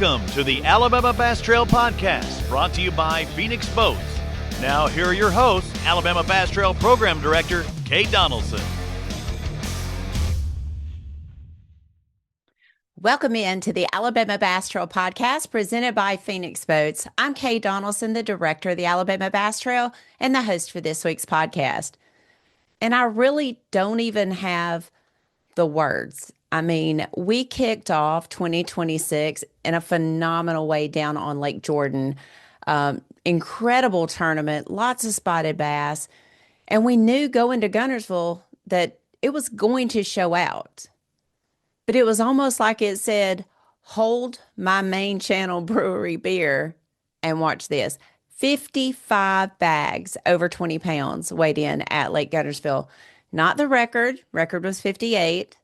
Welcome to the Alabama Bass Trail Podcast, brought to you by Phoenix Boats. Now, here are your hosts, Alabama Bass Trail Program Director, Kate Donaldson. Welcome into the Alabama Bass Trail Podcast presented by Phoenix Boats. I'm Kate Donaldson, the director of the Alabama Bass Trail and the host for this week's podcast. And I really don't even have the words. I mean, we kicked off 2026 in a phenomenal way down on Lake Jordan. Incredible tournament, lots of spotted bass. And we knew going to Guntersville that it was going to show out. But it was almost like it said, hold my main channel brewery beer and watch this. 55 bags over 20 pounds weighed in at Lake Guntersville. Not the record. Record was 58.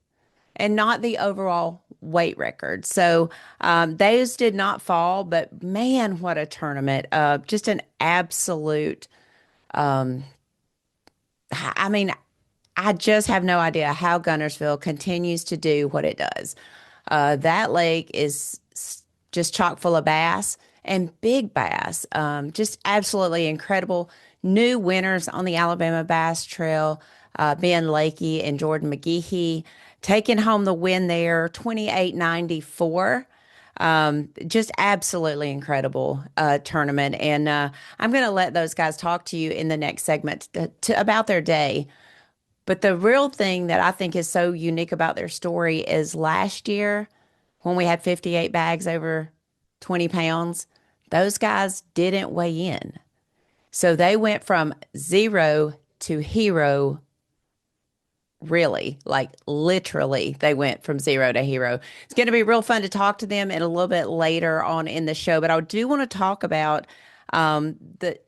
And not the overall weight record. So those did not fall, but man, what a tournament. Just an absolute, I just have no idea how Guntersville continues to do what it does. That lake is just chock full of bass and big bass. Just absolutely incredible. New winners on the Alabama Bass Trail, being Lakey and Jordan McGehee. Taking home the win there, 28-94. Just absolutely incredible tournament. And I'm going to let those guys talk to you in the next segment about their day. But the real thing that I think is so unique about their story is last year when we had 58 bags over 20 pounds, those guys didn't weigh in. So they went from zero to hero. Really, like literally, they went from zero to hero. It's going to be real fun to talk to them in a little bit later on in the show. But I do want to talk about the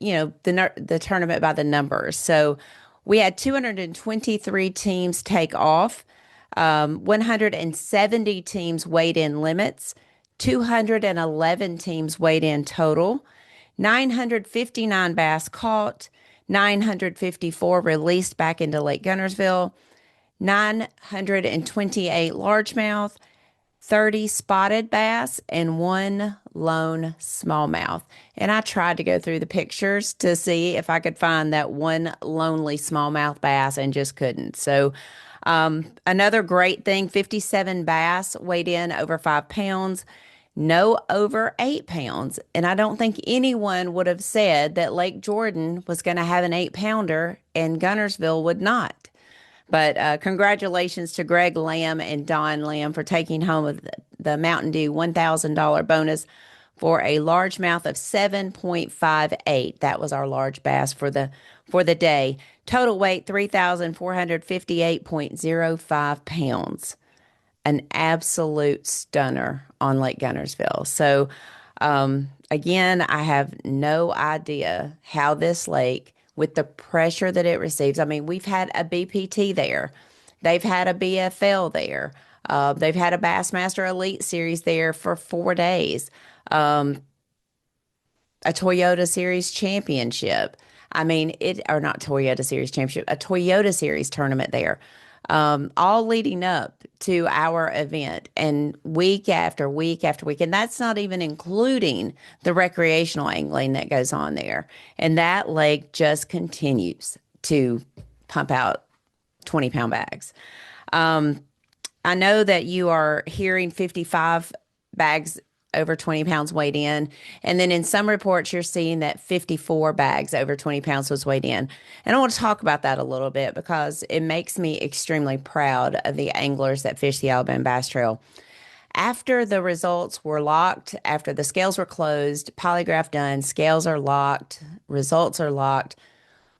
tournament by the numbers. So we had 223 teams take off, 170 teams weighed in limits, 211 teams weighed in total, 959 bass caught, 954 released back into Lake Guntersville, 928 largemouth, 30 spotted bass, and 1 lone smallmouth. And I tried to go through the pictures to see if I could find that one lonely smallmouth bass and just couldn't. So another great thing, 57 bass weighed in over 5 pounds, no over 8 pounds. And I don't think anyone would have said that Lake Jordan was going to have an 8-pounder and Guntersville would not. But congratulations to Greg Lamb and Don Lamb for taking home the Mountain Dew $1,000 bonus for a largemouth of 7.58. That was our large bass for the day. Total weight 3,458.05 pounds. An absolute stunner on Lake Guntersville. So again, I have no idea how this lake, with the pressure that it receives. I mean, we've had a BPT there. They've had a BFL there. They've had a Bassmaster Elite Series there for 4 days. A Toyota Series Championship. I mean, or not Toyota Series Championship, a Toyota Series tournament there. All leading up to our event, and week after week after week. And that's not even including the recreational angling that goes on there. And that lake just continues to pump out 20-pound bags. I know that you are hearing 55 bags over 20 pounds weighed in. And then in some reports, you're seeing that 54 bags over 20 pounds was weighed in. And I want to talk about that a little bit because it makes me extremely proud of the anglers that fish the Alabama Bass Trail. After the results were locked, after the scales were closed, polygraph done, scales are locked, results are locked,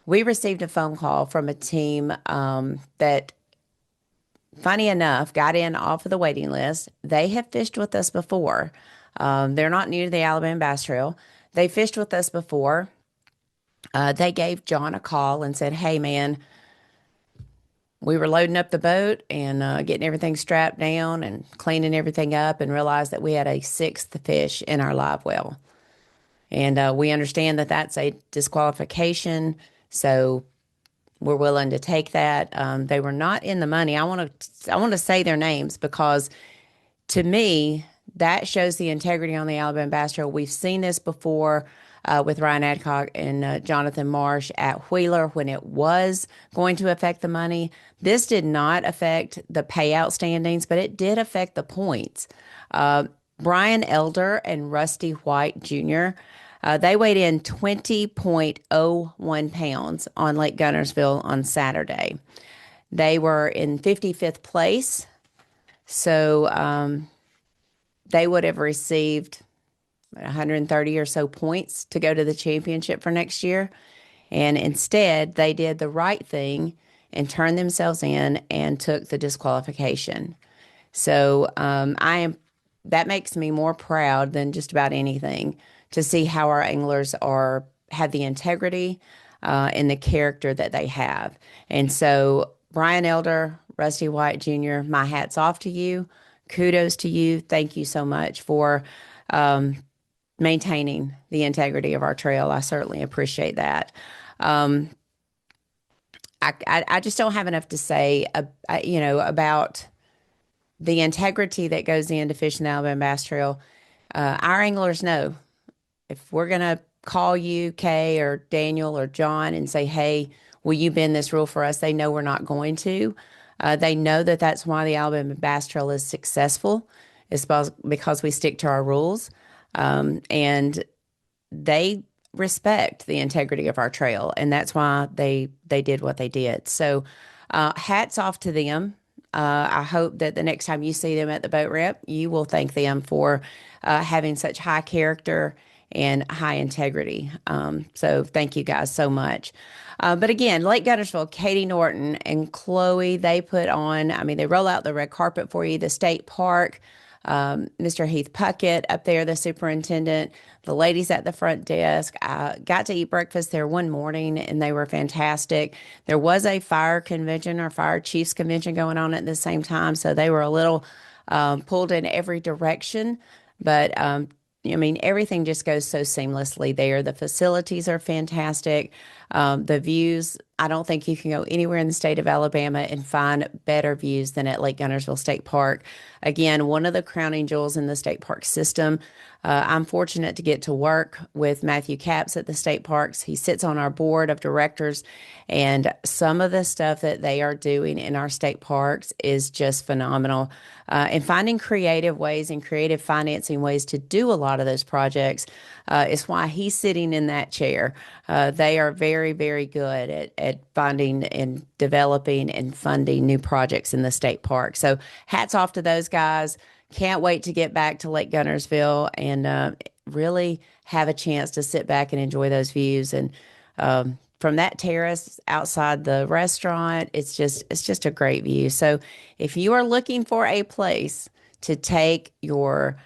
we received a phone call from a team that, funny enough, got in off of the waiting list. They have fished with us before. They're not new to the Alabama Bass Trail. They fished with us before. They gave Jon a call and said, hey, man, we were loading up the boat and getting everything strapped down and cleaning everything up and realized that we had a 6th fish in our live well. And we understand that that's a disqualification, so we're willing to take that. They were not in the money. I want to say their names because, to me, that shows the integrity on the Alabama Bass Trail. We've seen this before with Ryan Adcock and Jonathan Marsh at Wheeler when it was going to affect the money. This did not affect the payout standings, but it did affect the points. Brian Elder and Rusty White Jr., they weighed in 20.01 pounds on Lake Guntersville on Saturday. They were in 55th place, so they would have received 130 or so points to go to the championship for next year. And instead, they did the right thing and turned themselves in and took the disqualification. So that makes me more proud than just about anything to see how our anglers have the integrity and the character that they have. And so Brian Elder, Rusty White Jr., my hat's off to you. Kudos to you. Thank you so much for maintaining the integrity of our trail. I certainly appreciate that. I just don't have enough to say, about the integrity that goes into fishing the Alabama Bass Trail. Our anglers know if we're going to call you, Kay or Daniel or John, and say, hey, will you bend this rule for us? They know we're not going to. They know that that's why the Alabama Bass Trail is successful. It's because we stick to our rules. And they respect the integrity of our trail. And that's why they did what they did. So hats off to them. I hope that the next time you see them at the boat ramp, you will thank them for having such high character and high integrity. So thank you guys so much. But again, Lake Guntersville, Katie Norton and Chloe, they they roll out the red carpet for you, the state park, Mr. Heath Puckett up there, the superintendent, the ladies at the front desk. I got to eat breakfast there one morning and they were fantastic. There was a fire convention or fire chiefs convention going on at the same time. So they were a little pulled in every direction, but everything just goes so seamlessly there. The facilities are fantastic. The views, I don't think you can go anywhere in the state of Alabama and find better views than at Lake Guntersville State Park. Again, one of the crowning jewels in the state park system. I'm fortunate to get to work with Matthew Capps at the state parks. He sits on our board of directors, and some of the stuff that they are doing in our state parks is just phenomenal. And finding creative ways and creative financing ways to do a lot of those projects is why he's sitting in that chair. They are very, very good at finding and developing and funding new projects in the state park. So hats off to those guys. Can't wait to get back to Lake Guntersville and really have a chance to sit back and enjoy those views. And from that terrace outside the restaurant, it's just a great view. So if you are looking for a place to take your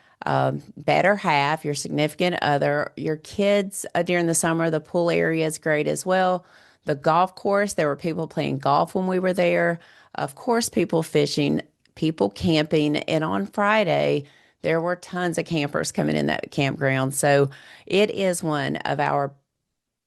better half, your significant other, your kids during the summer, the pool area is great as well. The golf course, there were people playing golf when we were there. Of course, people fishing, people camping. And on Friday, there were tons of campers coming in that campground. So it is one of our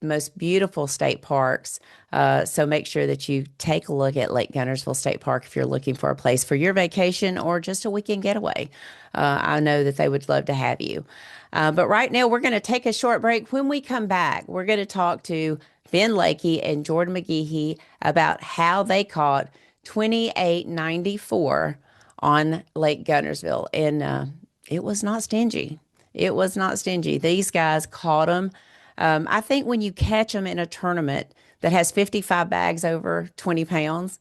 most beautiful state parks. So make sure that you take a look at Lake Guntersville State Park if you're looking for a place for your vacation or just a weekend getaway. I know that they would love to have you. But right now, we're going to take a short break. When we come back, we're going to talk to Ben Lakey and Jordan McGehee about how they caught 2894 on Lake Guntersville. And it was not stingy. It was not stingy. These guys caught them. I think when you catch them in a tournament that has 55 bags over 20 pounds,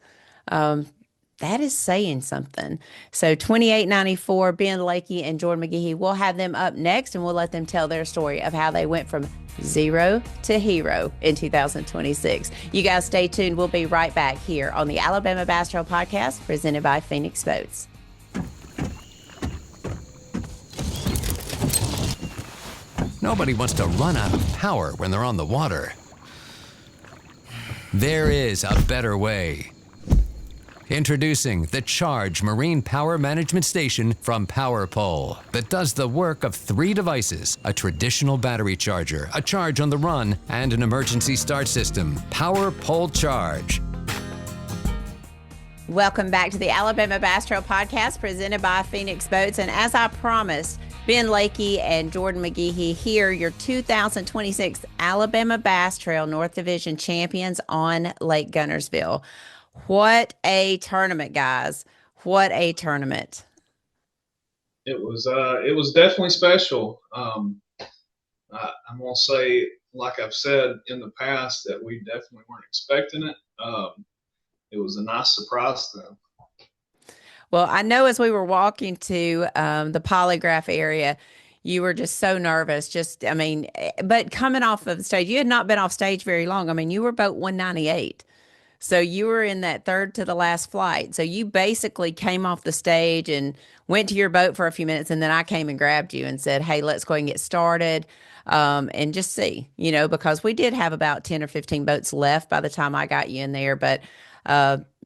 that is saying something. So 2894, Ben Lakey and Jordan McGehee, we'll have them up next and we'll let them tell their story of how they went from zero to hero in 2026. You guys stay tuned. We'll be right back here on the Alabama Bass Trail Podcast presented by Phoenix Boats. Nobody wants to run out of power when they're on the water. There is a better way. Introducing the Charge Marine Power Management Station from PowerPole that does the work of 3 devices, a traditional battery charger, a charge on the run, and an emergency start system. PowerPole Charge. Welcome back to the Alabama Bass Trail Podcast presented by Phoenix Boats. And as I promised, Ben Lakey and Jordan McGehee here, your 2026 Alabama Bass Trail North Division champions on Lake Guntersville. What a tournament, guys. What a tournament. It was definitely special. I'm going to say, like I've said in the past, that we definitely weren't expecting it. It was a nice surprise to them. Well, I know as we were walking to the polygraph area, you were just so nervous. But coming off of the stage, you had not been off stage very long. I mean, you were boat 198. So you were in that third to the last flight. So you basically came off the stage and went to your boat for a few minutes. And then I came and grabbed you and said, hey, let's go ahead and get started and just see, because we did have about 10 or 15 boats left by the time I got you in there. But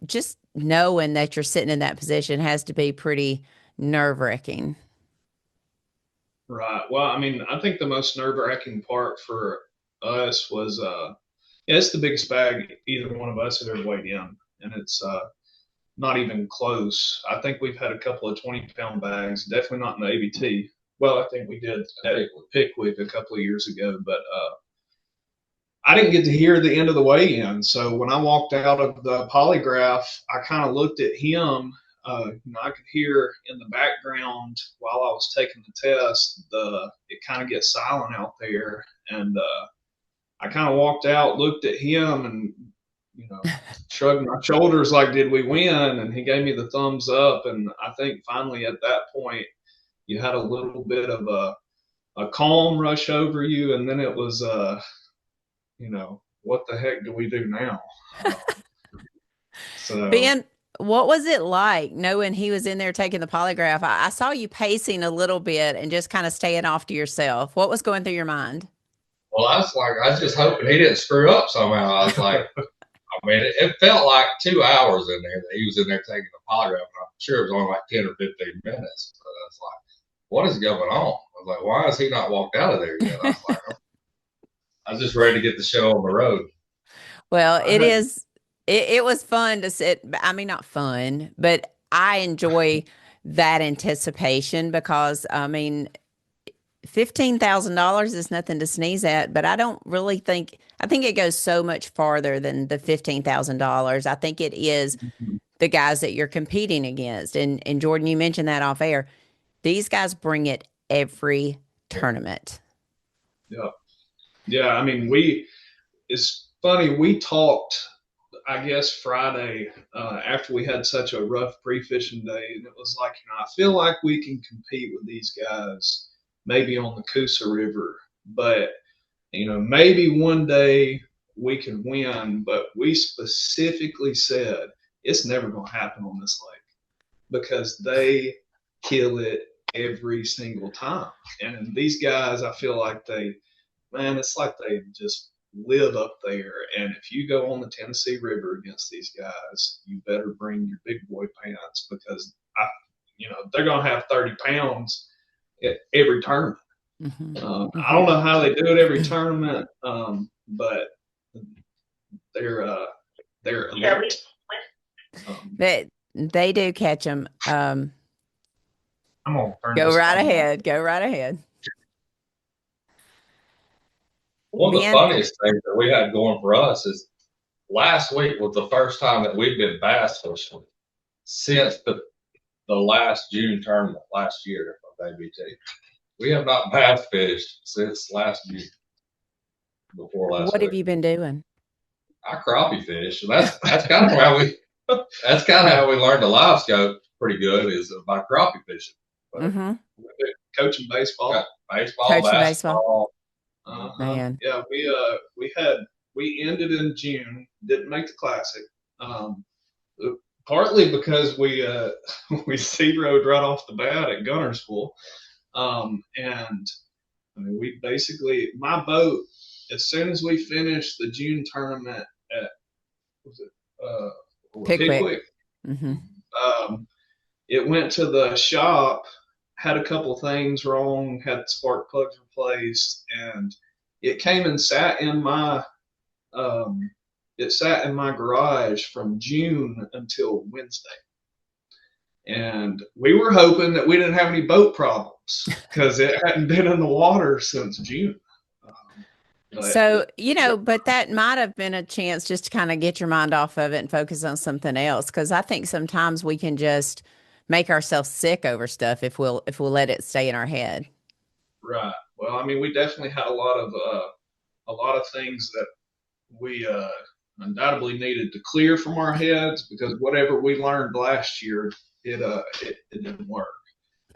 just knowing that you're sitting in that position has to be pretty nerve-wracking. Right. Well, I mean, I think the most nerve-wracking part for us was it's the biggest bag either one of us had ever weighed in, and it's not even close. I think we've had a couple of 20-pound bags, definitely not in the ABT. Well, I think we did at Pickwick a couple of years ago, but I didn't get to hear the end of the weigh-in. So when I walked out of the polygraph, I kind of looked at him. I could hear in the background while I was taking the test, it kind of gets silent out there, and I kind of walked out, looked at him, and shrugged my shoulders like, "Did we win?" And he gave me the thumbs up. And I think finally at that point, you had a little bit of a calm rush over you, and then it was what the heck do we do now? So Ben, what was it like knowing he was in there taking the polygraph? I saw you pacing a little bit and just kind of staying off to yourself. What was going through your mind? Well, I was just hoping he didn't screw up somehow. I was like, I mean, it felt like 2 hours in there that he was in there taking the polygraph. I'm sure it was only like 10 or 15 minutes. But I was like, what is going on? I was like, why has he not walked out of there yet? I was like, I was just ready to get the show on the road. Well, it was fun to sit. I mean, not fun, but I enjoy that anticipation because, I mean, $15,000 is nothing to sneeze at, but I don't really think it goes so much farther than the $15,000. I think it is the guys that you're competing against. And Jordan, you mentioned that off air. These guys bring it every tournament. Yeah. Yeah. I mean, it's funny. We talked, I guess, Friday after we had such a rough pre-fishing day. And it was like, I feel like we can compete with these guys maybe on the Coosa River, but maybe one day we can win. But we specifically said it's never going to happen on this lake because they kill it every single time. And these guys, I feel like it's like they just live up there. And if you go on the Tennessee River against these guys, you better bring your big boy pants because they're going to have 30 pounds at every tournament. I don't know how they do it every tournament, but they're elite. They do catch them. I'm gonna go right ahead. Go right ahead. One of the funniest things that we had going for us is last week was the first time that we've been bass fishing since the last June tournament last year of ABT. We have not bass fished since last June. What have you been doing? I crappie fish. That's kind of how we learned the live scope pretty good is by crappie fishing. Coaching baseball. Basketball. Man. Yeah, we ended in June, didn't make the Classic. Partly because we zeroed right off the bat at Guntersville. And I mean, we basically, my boat, as soon as we finished the June tournament at Pickwick, it went to the shop, had a couple things wrong, had spark plugs replaced, and it came and sat in my it sat in my garage from June until Wednesday. And we were hoping that we didn't have any boat problems because it hadn't been in the water since June. So, but that might have been a chance just to kind of get your mind off of it and focus on something else. Because I think sometimes we can just make ourselves sick over stuff if we'll let it stay in our head. Right. Well, I mean, we definitely had a lot of things that we undoubtedly needed to clear from our heads, because whatever we learned last year, it didn't work.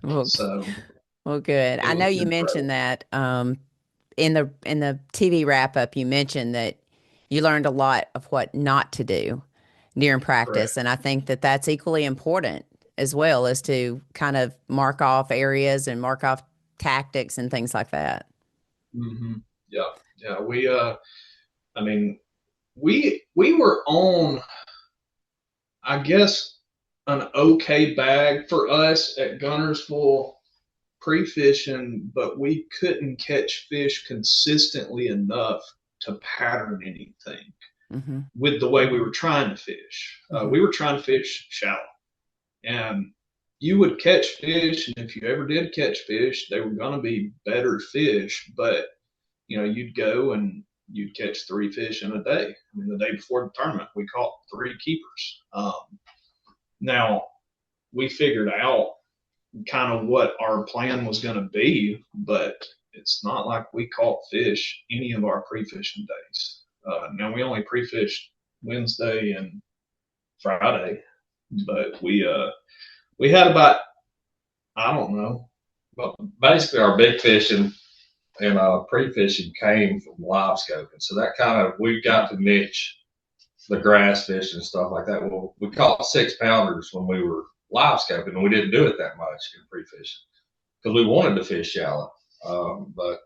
Well, good. I know you mentioned that in the TV wrap up, you mentioned that you learned a lot of what not to do during practice, and I think that that's equally important as well, as to kind of mark off areas and mark off tactics and things like that. Mm-hmm. Yeah. We I mean, we were on, I guess, an okay bag for us at Guntersville pre-fishing, but we couldn't catch fish consistently enough to pattern anything with the way we were trying to fish. We were trying to fish shallow, and you would catch fish, and if you ever did catch fish, they were going to be better fish, but you'd go and you'd catch 3 fish in a day. I mean, the day before the tournament, we caught 3 keepers. Now, we figured out kind of what our plan was going to be, but it's not like we caught fish any of our pre-fishing days. Now, we only pre-fished Wednesday and Friday, but we had about, I don't know. But basically, our big fishing and pre-fishing came from live scoping. So that kind of, we got to niche the grass fish and stuff like that. Well, we caught 6-pounders when we were live scoping, and we didn't do it that much in pre-fishing because we wanted to fish shallow. But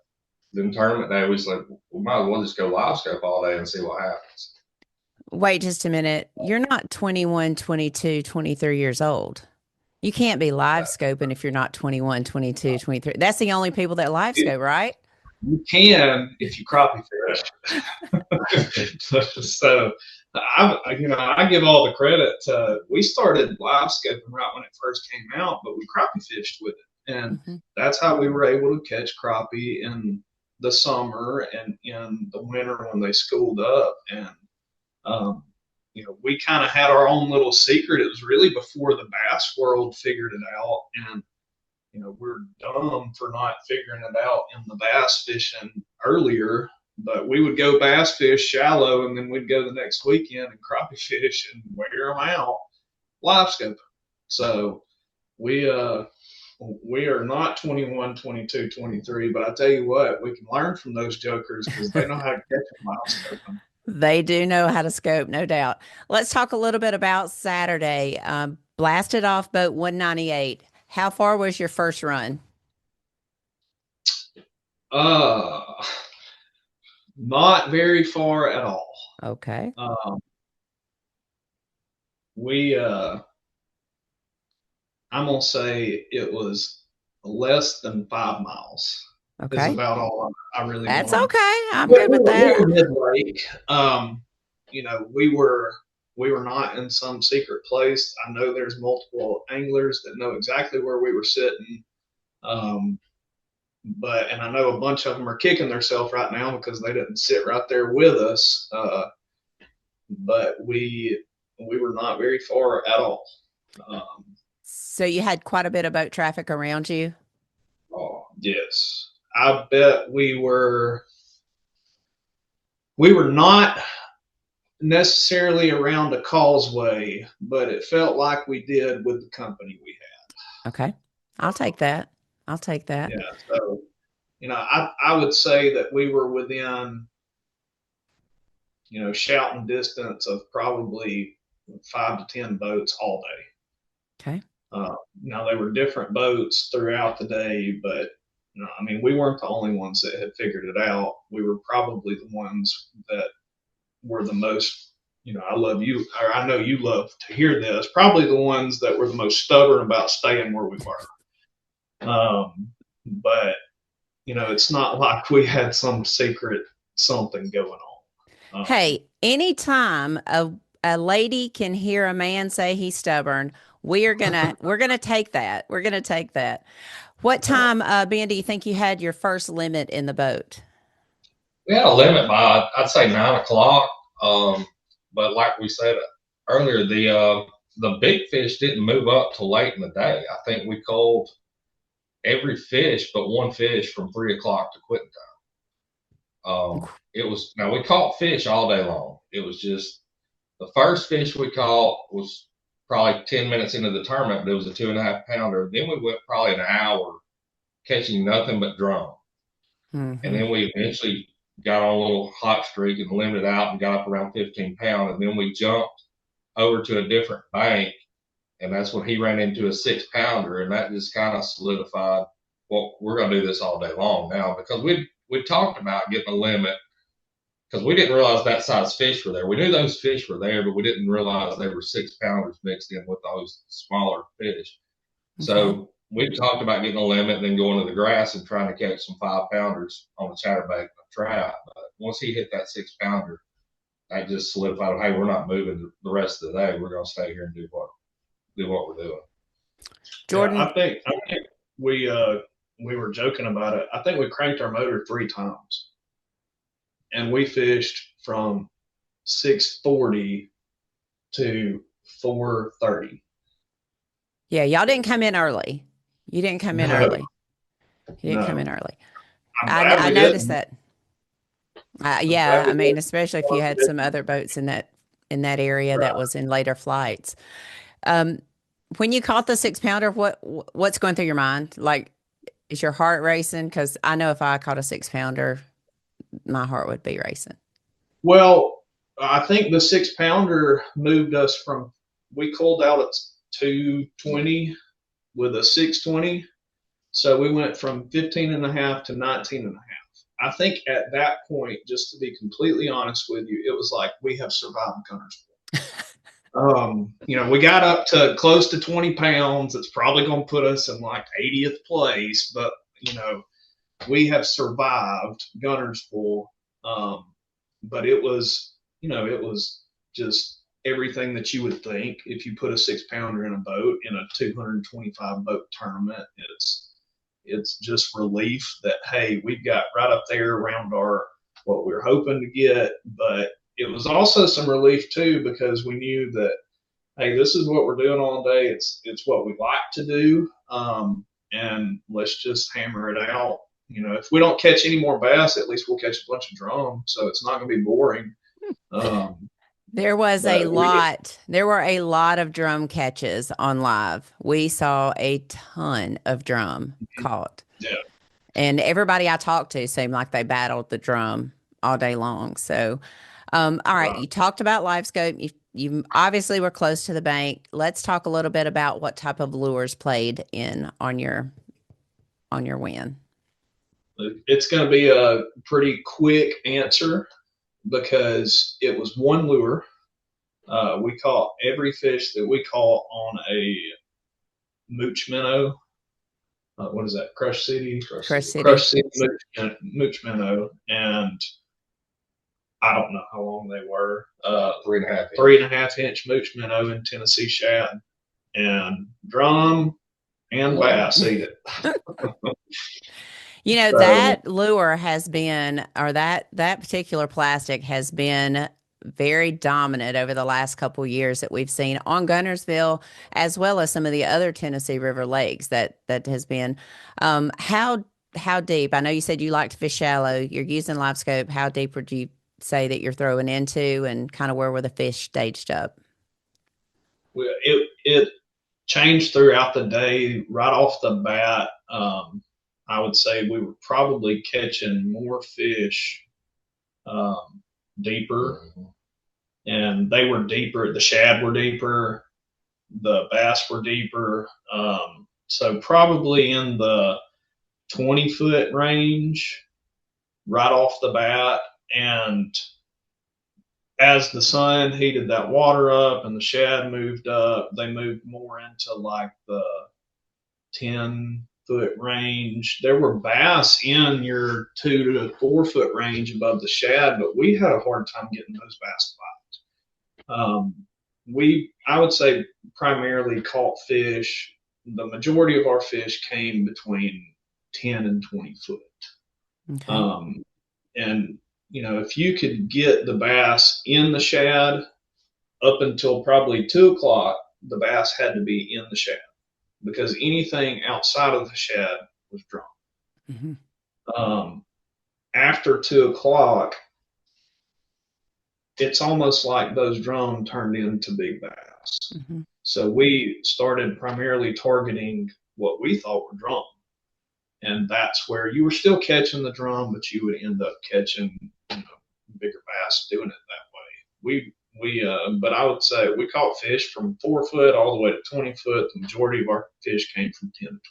then tournament day, we was like, we might as well just go live scope all day and see what happens. Wait just a minute. You're not 21, 22, 23 years old. You can't be live scoping if you're not 21, 22, 23. That's the only people that live scope, right? You can if you crappie fish. So I give all the credit to, we started live scoping right when it first came out, but we crappie fished with it. And that's how we were able to catch crappie in the summer and in the winter when they schooled up. And, we kind of had our own little secret. It was really before the bass world figured it out. And, we're dumb for not figuring it out in the bass fishing earlier, but we would go bass fish shallow, and then we'd go the next weekend and crappie fish and wear them out live scoping. So we are not 21, 22, 23, but I tell you what, we can learn from those jokers because they know how to catch them live scoping. They do know how to scope, no doubt. Let's talk a little bit about Saturday. Blasted off boat 198. How far was your first run? Not very far at all. Okay. I'm gonna say it was less than 5 miles. Okay. That's about all I really. That's wanted. okay. I'm good with that. We were mid-lake. We were not in some secret place. I know there's multiple anglers that know exactly where we were sitting. And I know a bunch of them are kicking themselves right now because they didn't sit right there with us. But we were not very far at all. So you had quite a bit of boat traffic around you? Oh, yes. I bet we were not necessarily around a causeway, but it felt like we did with the company we had. Okay. I'll take that. Yeah. So, I would say that we were within, shouting distance of probably 5 to 10 boats all day. Okay. Now they were different boats throughout the day, but we weren't the only ones that had figured it out. We were probably the ones that were the most, I love you, or I know you love to hear this, probably the ones that were the most stubborn about staying where we were. But, it's not like we had some secret something going on. Hey, anytime a lady can hear a man say he's stubborn, we're gonna take that. We're gonna take that. What time, Ben, do you think you had your first limit in the boat? We had a limit by, I'd say, 9 o'clock. But like we said earlier, the big fish didn't move up till late in the day. I think we called every fish but one fish from 3 o'clock to quitting time. It was now we caught fish all day long. It was just the first fish we caught was probably 10 minutes into the tournament, but it was a 2.5 pounder. Then we went probably an hour catching nothing but drum. And Mm-hmm. then we eventually got on a little hot streak and limited out and got up around 15 pounds. And then we jumped over to a different bank. And that's when he ran into a 6 pounder. And that just kind of solidified, well, we're going to do this all day long now, because we talked about getting a limit, because we didn't realize that size fish were there. We knew those fish were there, but we didn't realize they were 6 pounders mixed in with those smaller fish. Okay. So we talked about getting a limit and then going to the grass and trying to catch some 5 pounders on a chatterbait and a trout. But once he hit that 6 pounder, that just solidified, hey, we're not moving the rest of the day. We're going to stay here and do what we're doing. Jordan, Yeah, I think we were joking about it. I think we cranked our motor 3 times, and we fished from 6:40 to 4:30. yeah, y'all didn't come in early. You didn't come in No. early. You didn't No. come in early. I'm glad I we noticed didn't. that. Yeah, glad we I mean, didn't. especially if you had some other boats in that area that Right. was in later flights. When you caught the 6 pounder, what's going through your mind? Like, is your heart racing? Because I know if I caught a 6 pounder, my heart would be racing. Well, I think the 6 pounder moved us from, we called out at 220 with a 620. So we went from 15 and a half to 19 and a half. I think at that point, just to be completely honest with you, it was like, we have survived Guntersville. We got up to close to 20 pounds. It's probably going to put us in like 80th place, but we have survived Guntersville. But it was just everything that you would think if you put a 6 pounder in a boat in a 225 boat tournament. It's just relief that, hey, we've got right up there around what we're hoping to get. But it was also some relief too, because we knew that, hey, this is what we're doing all day. It's what we like to do, and let's just hammer it out. If we don't catch any more bass, at least we'll catch a bunch of drum, so it's not going to be boring. There were a lot of drum catches on live. We saw a ton of drum caught. Yeah. And everybody I talked to seemed like they battled the drum all day long. So, all right, you talked about live scope. You obviously were close to the bank. Let's talk a little bit about what type of lures played in on your win. It's going to be a pretty quick answer, because it was one lure. We caught every fish that we caught on a mooch minnow. What is that? Crush City mooch minnow. And I don't know how long they were. 3.5 inch mooch minnow in Tennessee shad, and drum and bass eat it. That lure has been, or that particular plastic has been very dominant over the last couple of years that we've seen on Guntersville, as well as some of the other Tennessee River lakes that has been. How deep? I know you said you like to fish shallow. You're using live scope. How deep would you say that you're throwing into, and kind of where were the fish staged up? Well, it changed throughout the day. Right off the bat, I would say we were probably catching more fish deeper, and they were deeper. The shad were deeper, the bass were deeper. So probably in the 20-foot range right off the bat. And as the sun heated that water up and the shad moved up, they moved more into like the 10, foot range. There were bass in your 2 to 4 foot range above the shad, but we had a hard time getting those bass to bite. I would say, primarily caught fish. The majority of our fish came between 10 and 20 foot. Okay. And, if you could get the bass in the shad up until probably 2 o'clock, the bass had to be in the shad, because anything outside of the shad was drum. Mm-hmm. After 2 o'clock, it's almost like those drum turned into big bass. Mm-hmm. So we started primarily targeting what we thought were drum. And that's where you were still catching the drum, but you would end up catching bigger bass doing it that way. But I would say we caught fish from 4 foot all the way to 20 foot. The majority of our fish came from 10 to 20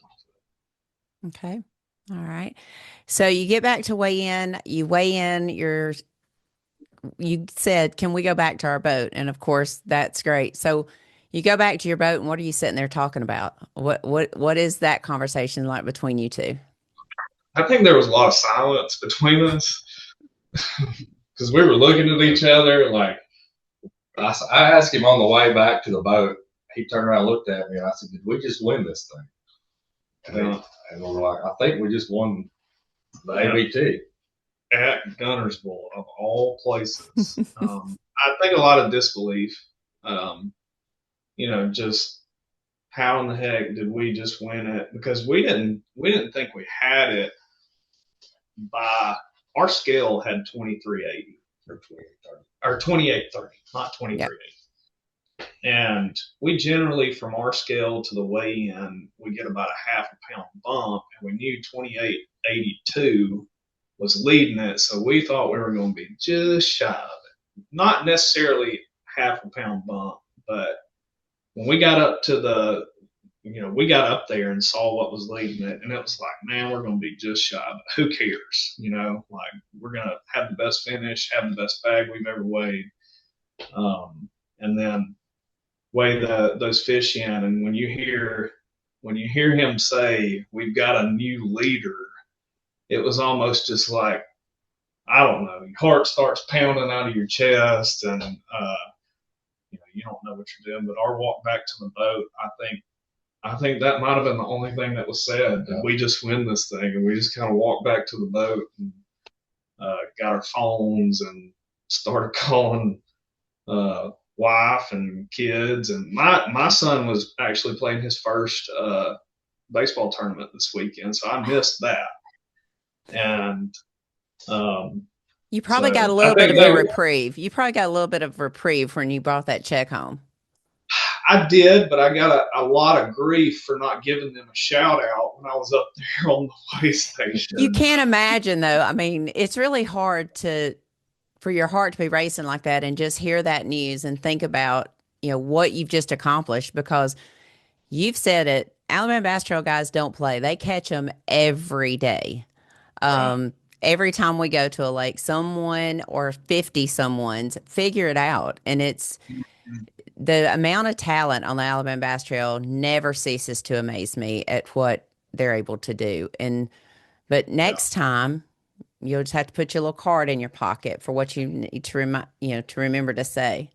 foot. Okay. All right. So you get back to weigh in, you said, can we go back to our boat? And of course, that's great. So you go back to your boat, and what are you sitting there talking about? What is that conversation like between you two? I think there was a lot of silence between us because we were looking at each other like. I asked him on the way back to the boat. He turned around and looked at me, and I said, "Did we just win this thing?" And we were like, "I think we just won the ABT." At Guntersville, of all places. I think a lot of disbelief. Just how in the heck did we just win it? Because we didn't think we had it. By our scale had 2380 or 2830, not 2380. Yep. And we generally, from our scale to the weigh-in, we get about a half a pound bump, and we knew 2882 was leading it, so we thought we were going to be just shy of it. Not necessarily half a pound bump, but when we got up to we got up there and saw what was leading it, and it was like, man, we're going to be just shy, but who cares? Like, we're going to have the best finish, have the best bag we've ever weighed, and then weigh those fish in, and when you hear him say, "We've got a new leader," it was almost just like, I don't know, your heart starts pounding out of your chest, and you don't know what you're doing. But our walk back to the boat, I think that might have been the only thing that was said. Yeah. We just win this thing, and we just kind of walked back to the boat and got our phones and started calling wife and kids. And my son was actually playing his first baseball tournament this weekend, so I missed that. And you probably got a little bit of a reprieve. You probably got a little bit of reprieve when you brought that check home. I did, but I got a lot of grief for not giving them a shout out when I was up there on the weigh station. You can't imagine, though. I mean, it's really hard for your heart to be racing like that and just hear that news and think about, what you've just accomplished, because you've said it. Alabama Bass Trail guys don't play. They catch them every day. Right. Every time we go to a lake, someone or 50 someone's figure it out. And it's the amount of talent on the Alabama Bass Trail never ceases to amaze me at what they're able to do. But next time, you'll just have to put your little card in your pocket for what you need to remember to say.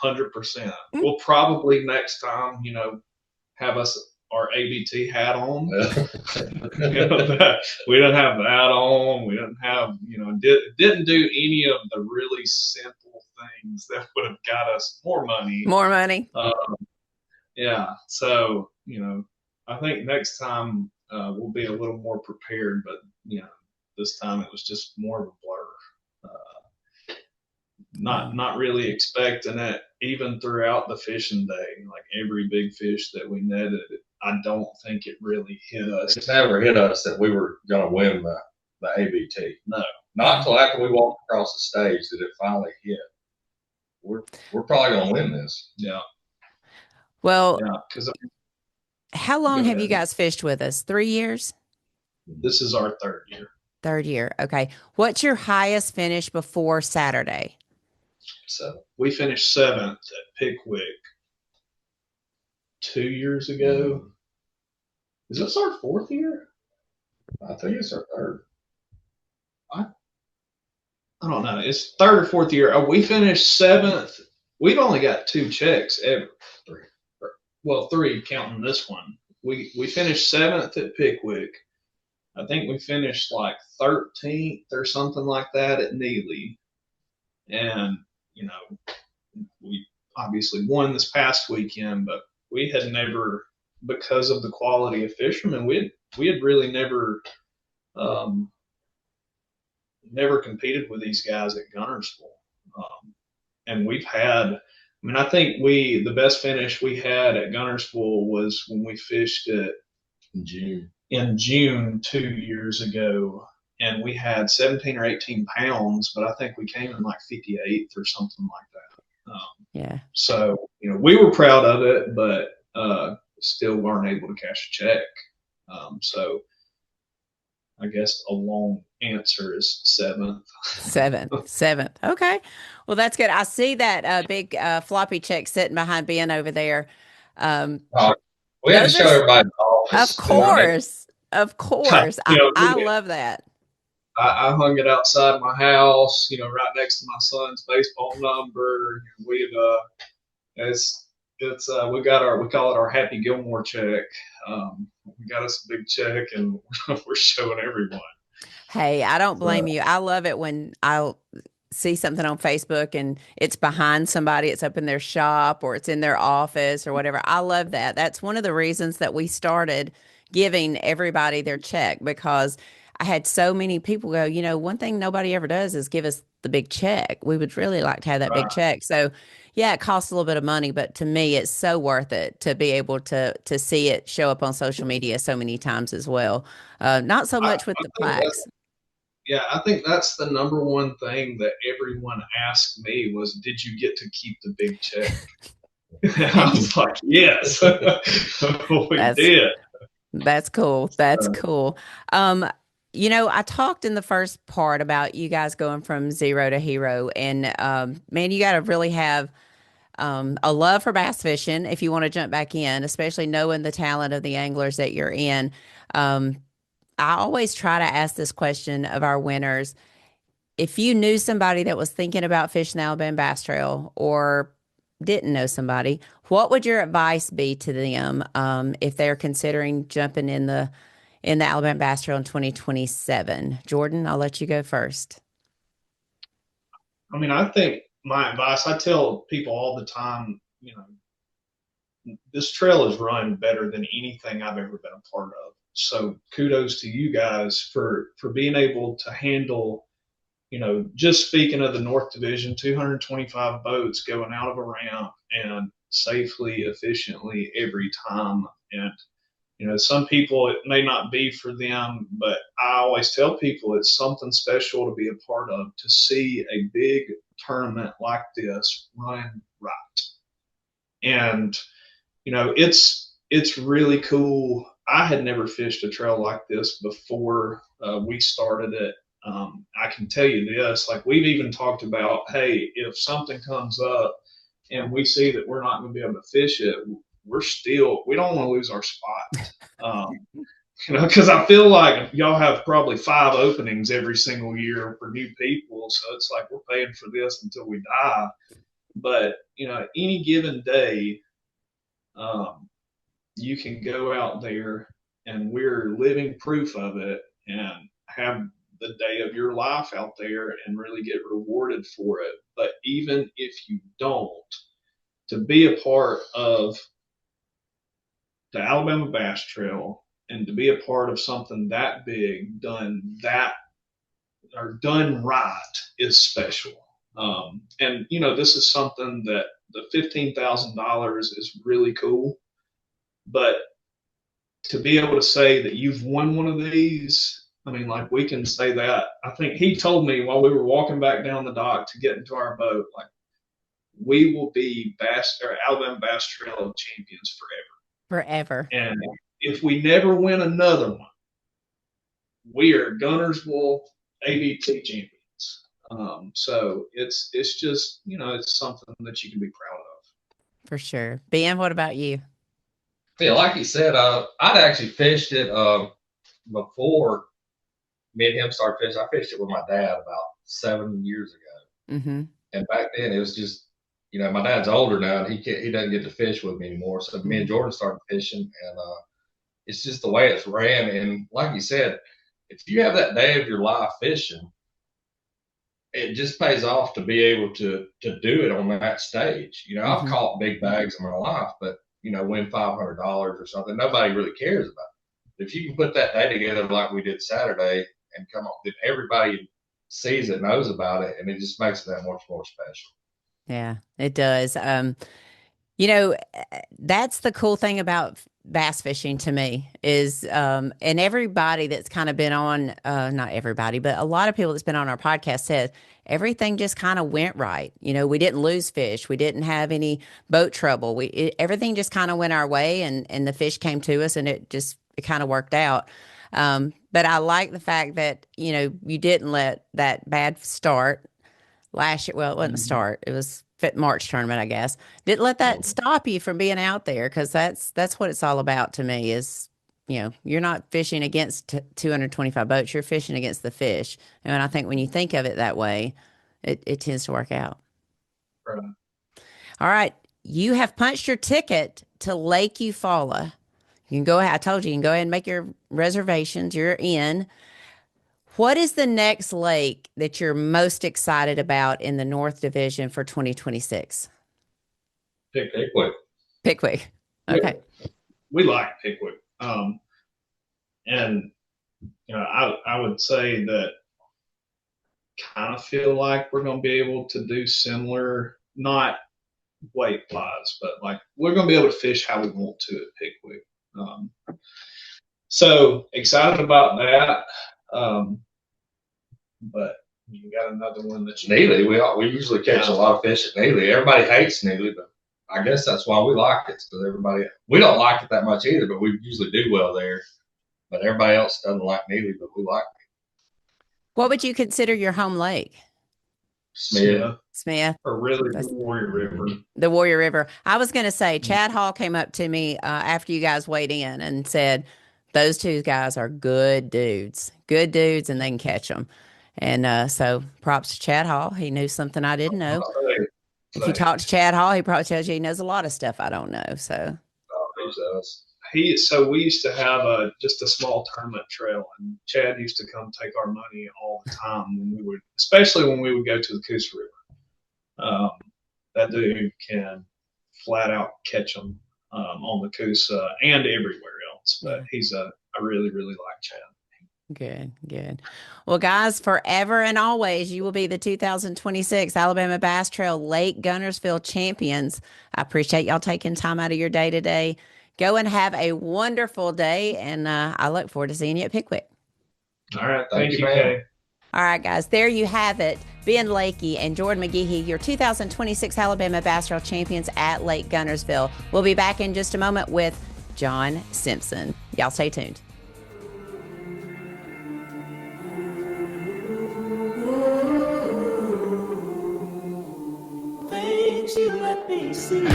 100%. We'll probably next time, have our ABT hat on. We didn't have that on. We didn't have, didn't do any of the really simple things that would have got us more money. More money. Yeah. So, I think next time we'll be a little more prepared, but, this time it was just more of a blur. Not really expecting it, even throughout the fishing day. Like every big fish that we netted, I don't think it really hit us. It never hit us that we were going to win the ABT. No. Not until after we walked across the stage that it finally hit. We're probably going to win this. Yeah. Well, yeah, how long have you guys fished with us? 3 years? This is our third year. Third year. Okay. What's your highest finish before Saturday? So we finished 7th at Pickwick 2 years ago. Is this our 4th year? I think it's our third. I don't know. It's 3rd or 4th year. We finished 7th. We've only got 2 checks ever. 3. Well, 3 counting this one. We finished 7th at Pickwick. I think we finished like 13th or something like that at Neely. And, you know, we obviously won this past weekend, but we had never, because of the quality of fishermen, we had really never never competed with these guys at Guntersville. And we've had, I mean, I think the best finish we had at Guntersville was when we fished it in June 2 years ago. And we had 17 or 18 pounds, but I think we came in like 58th or something like that. Yeah. So, you know, we were proud of it, but still weren't able to cash a check. So I guess a long answer is 7th. Seventh. Okay. Well, that's good. I see that big floppy check sitting behind Ben over there. We had to show everybody the office. Of course. Of course. You know, I love that. I hung it outside my house, you know, right next to my son's baseball number. We call it our Happy Gilmore check. We got us a big check, and we're showing everyone. Hey, I don't blame you. I love it when I'll see something on Facebook and it's behind somebody, it's up in their shop or it's in their office or whatever. I love that. That's one of the reasons that we started giving everybody their check, because I had so many people go, you know, one thing nobody ever does is give us the big check. We would really like to have that big check. So yeah, it costs a little bit of money, but to me, it's so worth it to be able to see it show up on social media so many times as well. Not so much with the plaques. Yeah, I think that's the number one thing that everyone asked me was, did you get to keep the big check? I was like, yes, we did. That's cool. That's cool. You know, I talked in the first part about you guys going from zero to hero, and man, you got to really have a love for bass fishing if you want to jump back in, especially knowing the talent of the anglers that you're in. I always try to ask this question of our winners. If you knew somebody that was thinking about fishing the Alabama Bass Trail or didn't know somebody, what would your advice be to them if they're considering jumping in the Alabama Bass Trail in 2027? Jordan, I'll let you go first. I mean, I think my advice, I tell people all the time, you know, this trail is run better than anything I've ever been a part of. So kudos to you guys for being able to handle, you know, just speaking of the North Division, 225 boats going out of a ramp and safely, efficiently every time. And, you know, some people, it may not be for them, but I always tell people it's something special to be a part of, to see a big tournament like this run right. And, you know, it's really cool. I had never fished a trail like this before we started it. I can tell you this, like we've even talked about, hey, if something comes up and we see that we're not going to be able to fish it, we don't want to lose our spot. You know, because I feel like y'all have probably 5 openings every single year for new people. So it's like we're paying for this until we die. But, you know, any given day, you can go out there, and we're living proof of it, and have the day of your life out there and really get rewarded for it. But even if you don't, to be a part of the Alabama Bass Trail and to be a part of something that big done right is special. And you know, this is something that the $15,000 is really cool, but to be able to say that you've won one of these, I mean, like we can say that. I think he told me while we were walking back down the dock to get into our boat, like, we will be Alabama Bass Trail champions forever. Forever. And if we never win another one, we are Guntersville ABT champions. So it's just, you know, it's something that you can be proud of. For sure. Ben, what about you? Yeah, like he said, I'd actually fished it before me and him started fishing. I fished it with my dad about 7 years ago. Mm-hmm. And back then it was just, my dad's older now and he doesn't get to fish with me anymore. So me and Jordan started fishing, and it's just the way it's ran. And like you said, if you have that day of your life fishing, it just pays off to be able to do it on that stage. I've caught big bags in my life, but win $500 or something, nobody really cares about it. If you can put that day together like we did Saturday and come up, then everybody sees it, knows about it, and it just makes it that much more special. Yeah, it does. That's the cool thing about bass fishing to me is, and everybody that's kind of been on, not everybody, but a lot of people that's been on our podcast says everything just kind of went right. We didn't lose fish. We didn't have any boat trouble. Everything just kind of went our way, and the fish came to us, and it kind of worked out. But I like the fact that, you didn't let that bad start last year. Well, it wasn't a start. It was March tournament, I guess. Didn't let that stop you from being out there, because that's what it's all about to me is, you're not fishing against 225 boats. You're fishing against the fish. And I think when you think of it that way, it tends to work out. Right. All right. You have punched your ticket to Lake Eufaula. You can go ahead. I told you can go ahead and make your reservations. You're in. What is the next lake that you're most excited about in the North Division for 2026? Pickwick. Pickwick. Okay. We like Pickwick. And I would say that kind of feel like we're going to be able to do similar, not weight wise, but like we're going to be able to fish how we want to at Pickwick. So excited about that. But you got another one that's Neely. We usually catch a lot of fish at Neely. Everybody hates Neely, but I guess that's why we like it, because we don't like it that much either, but we usually do well there. But everybody else doesn't like Neely, but we like it. What would you consider your home lake? Smith. Or really the Warrior River. The Warrior River. I was going to say, Chad Hall came up to me after you guys weighed in and said, those two guys are good dudes, and they can catch them. And so props to Chad Hall. He knew something I didn't know. If you talk to Chad Hall, he probably tells you he knows a lot of stuff I don't know. So So we used to have just a small tournament trail, and Chad used to come take our money all the time especially when we would go to the Coosa River. That dude can flat out catch them on the Coosa and everywhere else. But I really, really like Chad. Good. Well, guys, forever and always, you will be the 2026 Alabama Bass Trail Lake Guntersville champions. I appreciate y'all taking time out of your day today. Go and have a wonderful day, and I look forward to seeing you at Pickwick. All right. Thank you, Kay. All right, guys, there you have it. Ben Lakey and Jordan McGehee, your 2026 Alabama Bass Trail champions at Lake Guntersville. We'll be back in just a moment with Jon Simpson. Y'all stay tuned. Things you let me see.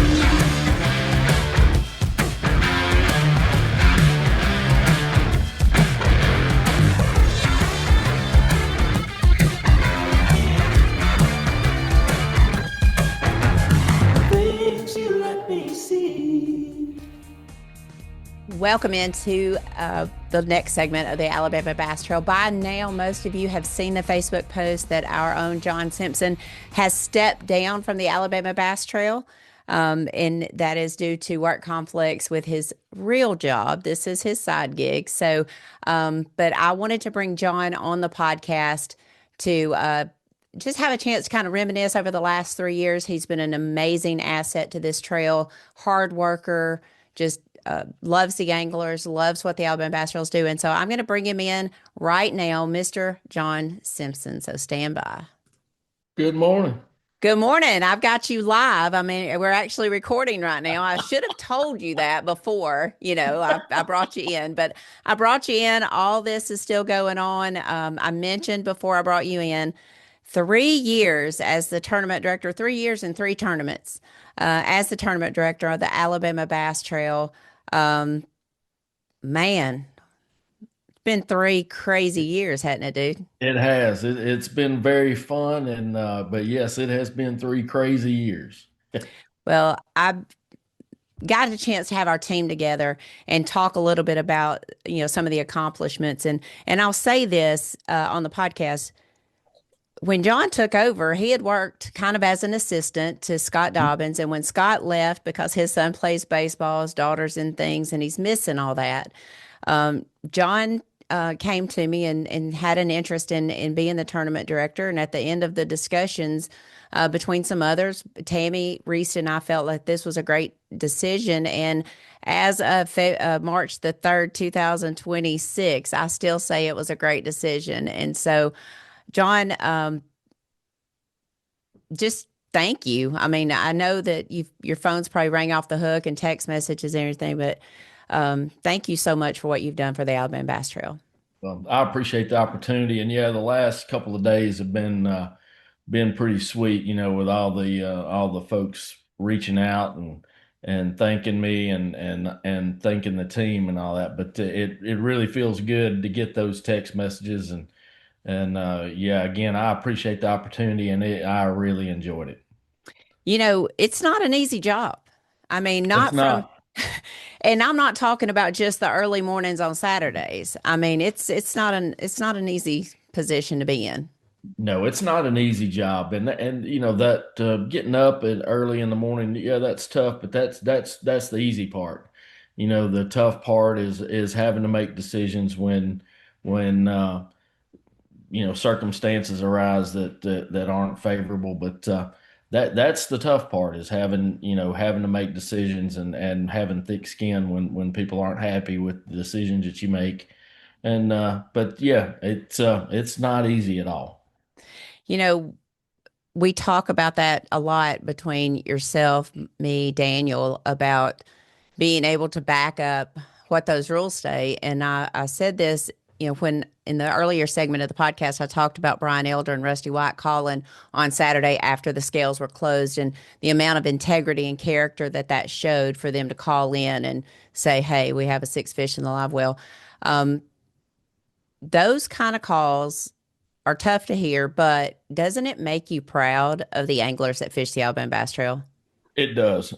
Welcome into the next segment of the Alabama Bass Trail. By now, most of you have seen the Facebook post that our own Jon Simpson has stepped down from the Alabama Bass Trail, and that is due to work conflicts with his real job. This is his side gig. So, but I wanted to bring Jon on the podcast to just have a chance to kind of reminisce over the last 3 years. He's been an amazing asset to this trail, hard worker, just loves the anglers, loves what the Alabama Bass Trail's do. And so I'm going to bring him in right now, Mr. Jon Simpson. So stand by. Good morning. Good morning. I've got you live. I mean, we're actually recording right now. I should have told you that before, I brought you in, but I brought you in. All this is still going on. I mentioned before I brought you in 3 years as the tournament director, 3 years and 3 tournaments as the tournament director of the Alabama Bass Trail. Um, man, it's been 3 crazy years, hasn't it, dude? It has. It's been very fun, and but yes, it has been 3 crazy years. Well, I got a chance to have our team together and talk a little bit about some of the accomplishments, and I'll say this on the podcast. When Jon took over, he had worked kind of as an assistant to Scott Dobbins. And when Scott left because his son plays baseball, his daughter's in things, and he's missing all that, Jon came to me and had an interest in being the tournament director. And at the end of the discussions, between some others, Tammy, Reese, and I felt like this was a great decision. And as of March the 3rd, 2026, I still say it was a great decision. And so, Jon, just thank you. I mean, I know that your phone's probably rang off the hook and text messages and everything, but thank you so much for what you've done for the Alabama Bass Trail. Well, I appreciate the opportunity, and yeah, the last couple of days have been pretty sweet. With all the folks reaching out and thanking me and thanking the team and all that. But it really feels good to get those text messages and yeah, again, I appreciate the opportunity, and I really enjoyed it. It's not an easy job. I mean, It's not from, not. and I'm not talking about just the early mornings on Saturdays. I mean, it's not an easy position to be in. No, it's not an easy job, and that getting up at early in the morning, yeah, that's tough, but that's the easy part. The tough part is having to make decisions when circumstances arise that aren't favorable. But that's the tough part is having to make decisions and having thick skin when people aren't happy with the decisions that you make. And but yeah, it's not easy at all. You know, we talk about that a lot between yourself, me, Daniel, about being able to back up what those rules say. And I said this, when in the earlier segment of the podcast, I talked about Brian Elder and Rusty White calling on Saturday after the scales were closed and the amount of integrity and character that showed for them to call in and say, hey, we have a 6 fish in the live well. Um, those kind of calls are tough to hear, but doesn't it make you proud of the anglers that fish the Alabama Bass Trail? It does.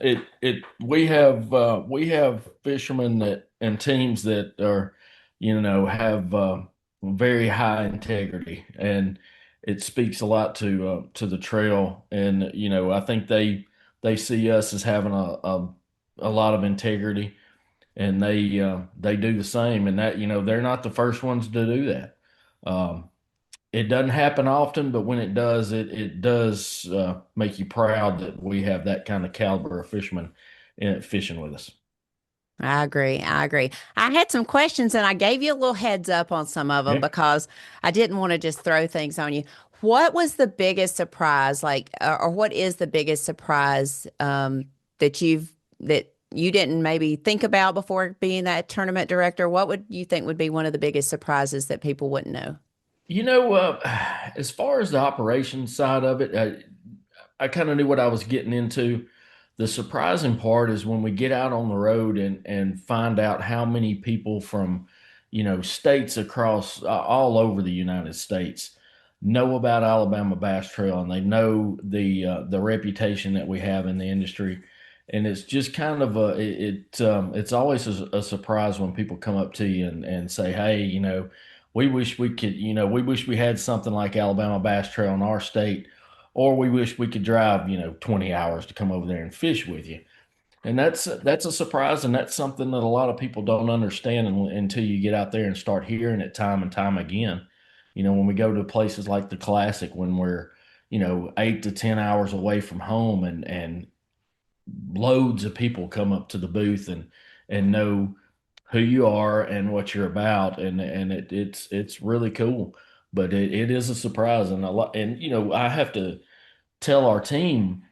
We have fishermen that and teams that are, have very high integrity, and it speaks a lot to the trail. And I think they see us as having a lot of integrity, and they do the same. And that they're not the first ones to do that. It doesn't happen often, but when it does, it does make you proud that we have that kind of caliber of fishermen fishing with us. I agree. I agree. I had some questions and I gave you a little heads up on some of them Yeah. because I didn't want to just throw things on you. What was the biggest surprise, or what is the biggest surprise that you didn't maybe think about before being that tournament director? What would you think would be one of the biggest surprises that people wouldn't know? As far as the operations side of it, I kind of knew what I was getting into. The surprising part is when we get out on the road and find out how many people from, states across all over the United States know about Alabama Bass Trail, and they know the reputation that we have in the industry. And it's just kind of it's always a surprise when people come up to you and say, hey, we wish we could, we wish we had something like Alabama Bass Trail in our state, or we wish we could drive, 20 hours to come over there and fish with you. And that's a surprise, and that's something that a lot of people don't understand until you get out there and start hearing it time and time again. When we go to places like the Classic, when we're 8 to 10 hours away from home, and loads of people come up to the booth and know who you are and what you're about, and it's really cool. But it is a surprise, and a lot. And I have to tell our team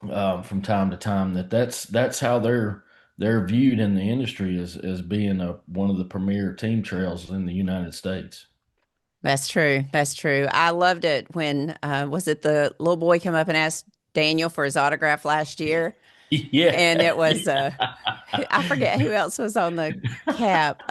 from time to time that's how they're viewed in the industry as being one of the premier team trails in the United States. That's true. That's true. I loved it when was it the little boy came up and asked Daniel for his autograph last year? Yeah, And it was yeah. I forget who else was on the cap.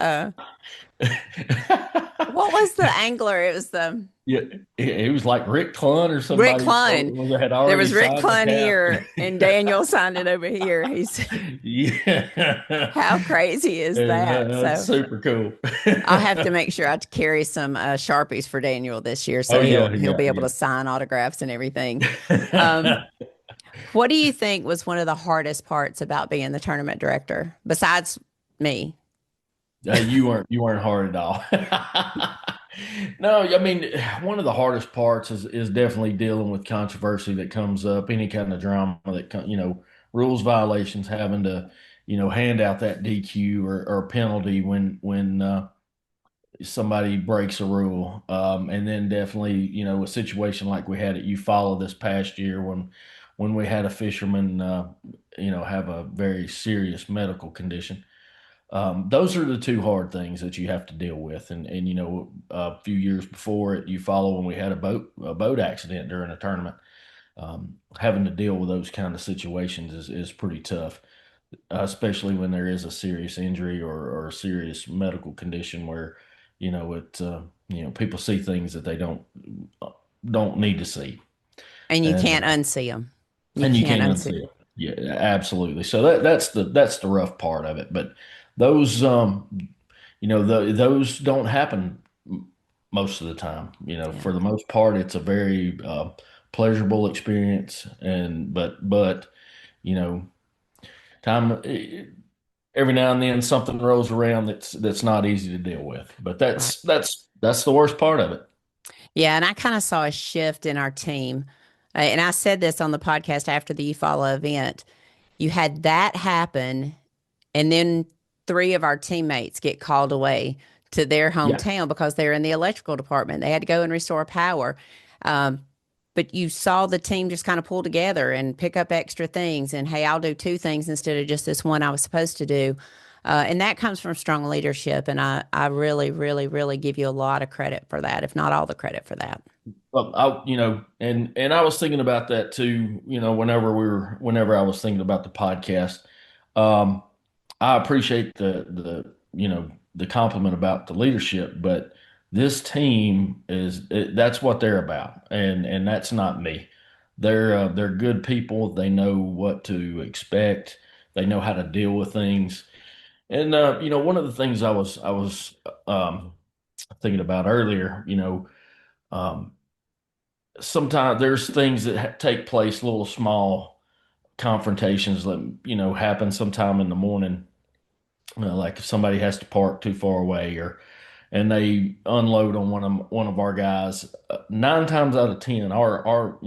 What was the angler? It was the Yeah, it was like Rick Clunn or Rick somebody Clunn. had There already was Rick signed the Clunn cap. here, and Daniel signed it over here. He's Yeah, how crazy is that? that's So super cool. I'll have to make sure I carry some Sharpies for Daniel this year, Oh so yeah, he'll yeah, be able yeah. to sign autographs and everything. Um, what do you think was one of the hardest parts about being the tournament director, besides me? You weren't hard at all. No, I mean, one of the hardest parts is definitely dealing with controversy that comes up, any kind of drama that rules violations, having to hand out that DQ or penalty when somebody breaks a rule, and then definitely a situation like we had at Eufaula this past year when we had a fisherman have a very serious medical condition. Those are the two hard things that you have to deal with. And a few years before it, you follow when we had a boat accident during a tournament. Having to deal with those kind of situations is pretty tough, especially when there is a serious injury or a serious medical condition where people see things that they don't need to see, And you and can't unsee them. You and you can't can't unsee unsee 'em. it. Yeah, absolutely. So that's the rough part of it. But those those don't happen most of the time. Yeah. For the most part, it's a very pleasurable experience. And but you know, time every now and then something rolls around that's not easy to deal with. But Right. that's the worst part of it. Yeah, and I kind of saw a shift in our team. And I said this on the podcast after the Eufaula event. You had that happen, and then three of our teammates get called away to their Yeah. hometown because they're in the electrical department. They had to go and restore power. Um, but you saw the team just kind of pull together and pick up extra things. And hey, I'll do two things instead of just this one I was supposed to do. And that comes from strong leadership. And I really, really, really give you a lot of credit for that, if not all the credit for that. Well, and I was thinking about that too. Whenever I was thinking about the podcast, um, I appreciate the compliment about the leadership, but this team that's what they're about, and that's not me. They're good people. They know what to expect. They know how to deal with things. And one of the things I was um, thinking about earlier, um, sometimes there's things that take place, little small confrontations that happen sometime in the morning, like if somebody has to park too far away, or and they unload on one of our guys. 9 times out of 10, our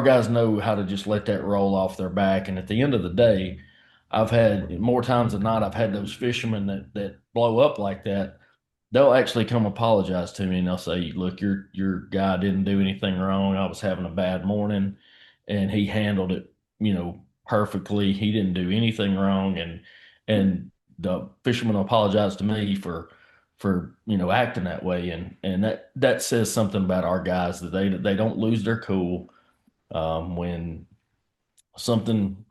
guys know how to just let that roll off their back. And at the end of the day, I've had more times than not, I've had those fishermen that blow up like that. They'll actually come apologize to me, and they'll say, "Look, your guy didn't do anything wrong. I was having a bad morning, and he handled it, perfectly. He didn't do anything wrong." And the fisherman apologized to me for acting that way, and that says something about our guys, that they don't lose their cool when something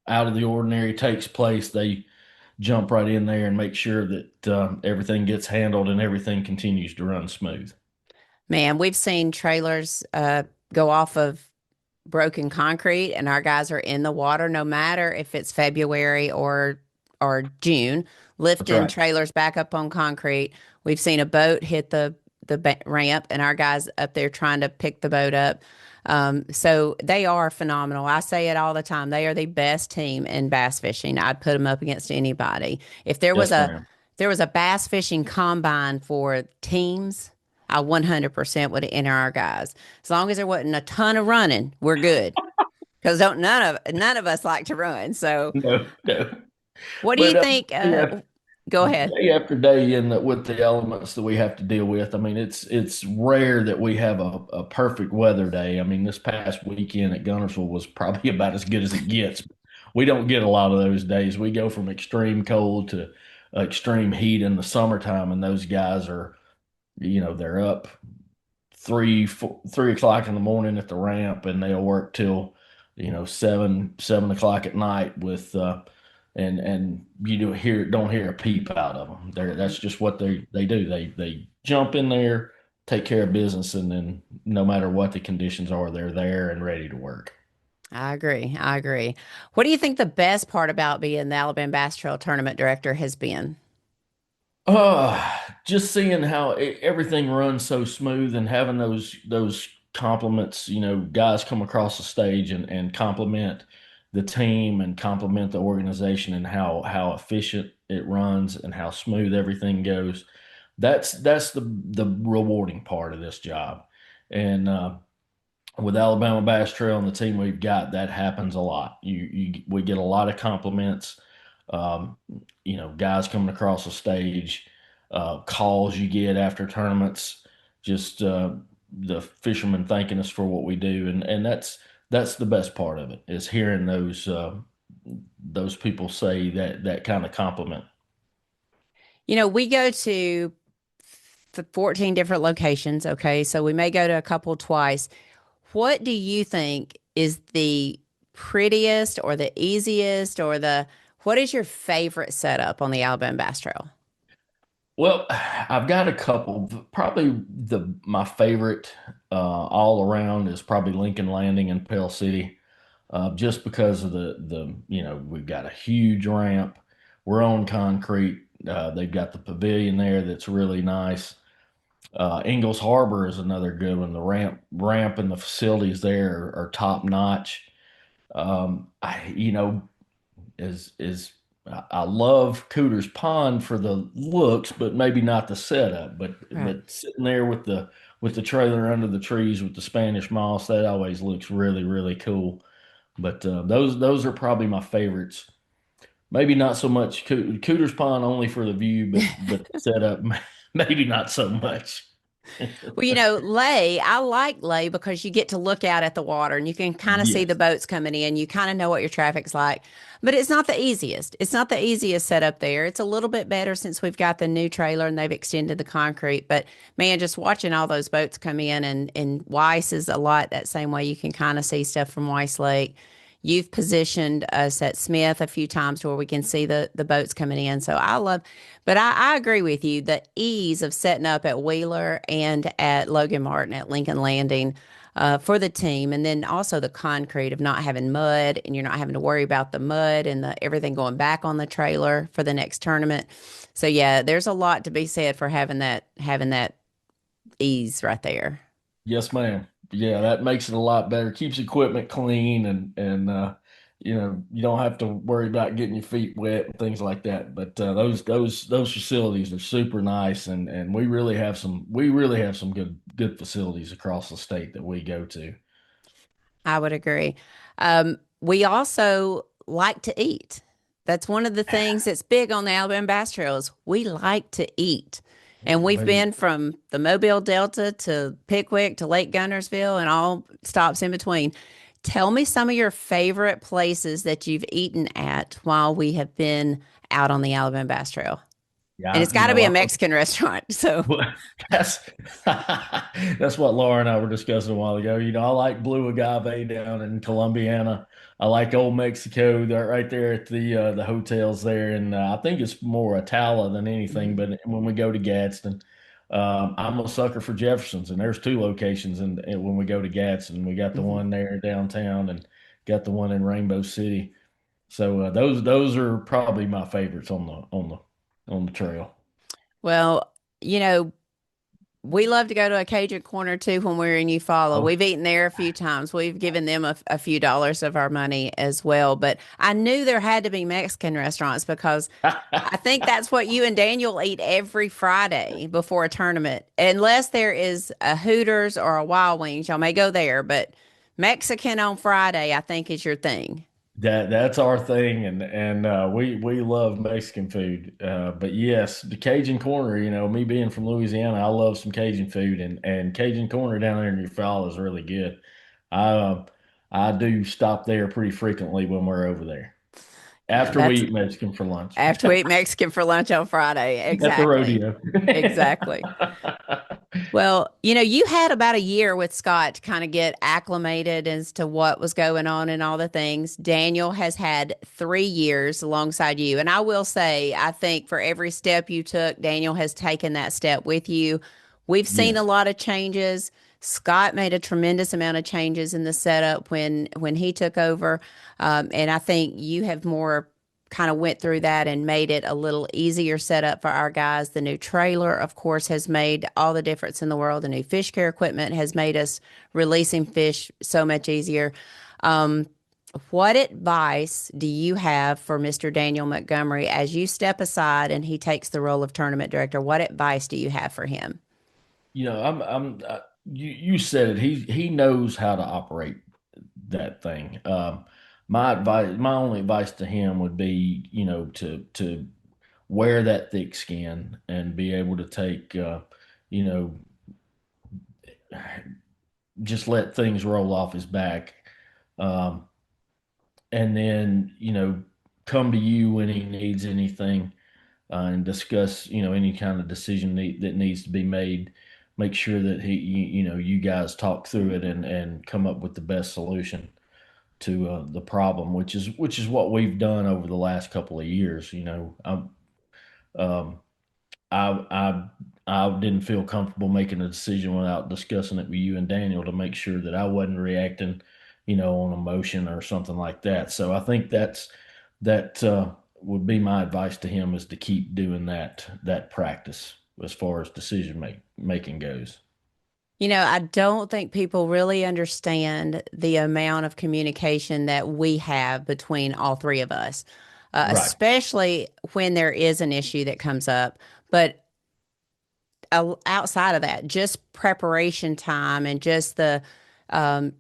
out of the ordinary takes place. They jump right in there and make sure that everything gets handled and everything continues to run smooth. Man, we've seen trailers go off of broken concrete, and our guys are in the water no matter if it's February or June, That's lifting right. trailers back up on concrete. We've seen a boat hit the ramp, and our guys up there trying to pick the boat up. So they are phenomenal. I say it all the time. They are the best team in bass fishing. I'd put them up against anybody. If there was Yes, a ma'am. there was a bass fishing combine for teams, I 100% would enter our guys. As long as there wasn't a ton of running, we're good. Because don't none of us like to run. So, No, no. what do you But think? yeah, Go ahead. day after day with the elements that we have to deal with. I mean, it's rare that we have a perfect weather day. I mean, this past weekend at Guntersville was probably about as good as it gets. We don't get a lot of those days. We go from extreme cold to extreme heat in the summertime, and those guys are, they're up 3 o'clock in the morning at the ramp, and they'll work till 7 o'clock at night with, and you don't hear a peep out of them. That's just what they do. They jump in there, take care of business, and then no matter what the conditions are, they're there and ready to work. I agree. I agree. What do you think the best part about being the Alabama Bass Trail Tournament Director has been? Just seeing how everything runs so smooth and having those compliments, guys come across the stage and compliment the team and compliment the organization and how efficient it runs and how smooth everything goes. That's the rewarding part of this job. And with Alabama Bass Trail and the team we've got, that happens a lot. We get a lot of compliments. Um, Guys coming across the stage, calls you get after tournaments, just the fishermen thanking us for what we do, and that's the best part of it is hearing those people say that kind of compliment. We go to 14 different locations. Okay. So we may go to a couple twice. What do you think is the prettiest or the easiest what is your favorite setup on the Alabama Bass Trail? Well, I've got a couple. Probably my favorite all around is probably Lincoln Landing in Pell City, just because of we've got a huge ramp. We're on concrete. They've got the pavilion there that's really nice. Ingalls Harbor is another good one. The ramp and the facilities there are top notch. I is I love Cooter's Pond for the looks, but maybe not the setup. But Right. but sitting there with the trailer under the trees with the Spanish moss, that always looks really really cool. But those are probably my favorites. Maybe not so much Cooter's Pond only for the view, but the setup maybe not so much. Well, I like lay because you get to look out at the water and you can kind of see the Yes. boats coming in. You kind of know what your traffic's like, but it's not the easiest. It's not the easiest setup there. It's a little bit better since we've got the new trailer and they've extended the concrete. But man, just watching all those boats come in and Weiss is a lot that same way. You can kind of see stuff from Weiss Lake. You've positioned us at Smith a few times to where we can see the boats coming in. So but I agree with you. The ease of setting up at Wheeler and at Logan Martin at Lincoln Landing for the team, and then also the concrete of not having mud, and you're not having to worry about the mud and everything going back on the trailer for the next tournament. So yeah, there's a lot to be said for having that ease right there. Yes, ma'am. Yeah, that makes it a lot better. Keeps equipment clean and you don't have to worry about getting your feet wet and things like that. But those facilities are super nice and we really have some good facilities across the state that we go to. I would agree. We also like to eat. That's one of the things that's big on the Alabama Bass Trails. We like to eat. And we've Maybe. been from the Mobile Delta to Pickwick to Lake Guntersville and all stops in between. Tell me some of your favorite places that you've eaten at while we have been out on the Alabama Bass Trail. And Yeah, it's got to be a Mexican restaurant. So, well, that's that's what Laura and I were discussing a while ago. I like Blue Agave down in Columbiana. I like Old Mexico. They're right there at the hotels there, and I think it's more Atala than anything. But when we go to Gadsden, I'm a sucker for Jefferson's, and there's two locations. And when we go to Gadsden, we got the mhm. one there downtown, and got the one in Rainbow City. So those are probably my favorites on the trail. Well, you know, we love to go to a Cajun Corner too when we're in Eufaula. Oh, We've eaten there a few times. We've given them a few dollars of our money as well. But I knew there had to be Mexican restaurants because I think that's what you and Daniel eat every Friday before a tournament. Unless there is a Hooters or a Wild Wings, y'all may go there. But Mexican on Friday, I think, is your thing. that's our thing, and we love Mexican food. But yes, the Cajun Corner. Me being from Louisiana, I love some Cajun food, and Cajun Corner down there in Eufaula is really good. I I do stop there pretty frequently when we're over there Yeah, after we that's eat Mexican for lunch after we eat Mexican for lunch on Friday. at the Exactly. rodeo. Exactly. Well, you had about a year with Scott to kind of get acclimated as to what was going on and all the things. Daniel has had 3 years alongside you. And I will say, I think for every step you took, Daniel has taken that step with you. We've seen a Yes. lot of changes. Scott made a tremendous amount of changes in the setup when he took over. And I think you have more kind of went through that and made it a little easier setup for our guys. The new trailer, of course, has made all the difference in the world. The new fish care equipment has made us releasing fish so much easier. Um, what advice do you have for Mr. Daniel Montgomery as you step aside and he takes the role of tournament director? What advice do you have for him? You said it. He knows how to operate that thing. My only advice to him would be, to wear that thick skin and be able to take, you know, just let things roll off his back. Um, and then, come to you when he needs anything, and discuss, any kind of decision that needs to be made. Make sure that you guys talk through it and come up with the best solution to the problem, which is what we've done over the last couple of years. Um, I didn't feel comfortable making a decision without discussing it with you and Daniel to make sure that I wasn't reacting, on emotion or something like that. So I think that would be my advice to him, is to keep doing that practice as far as decision making goes. I don't think people really understand the amount of communication that we have between all three of us, Right. especially when there is an issue that comes up. But outside of that, just preparation time and just the, um,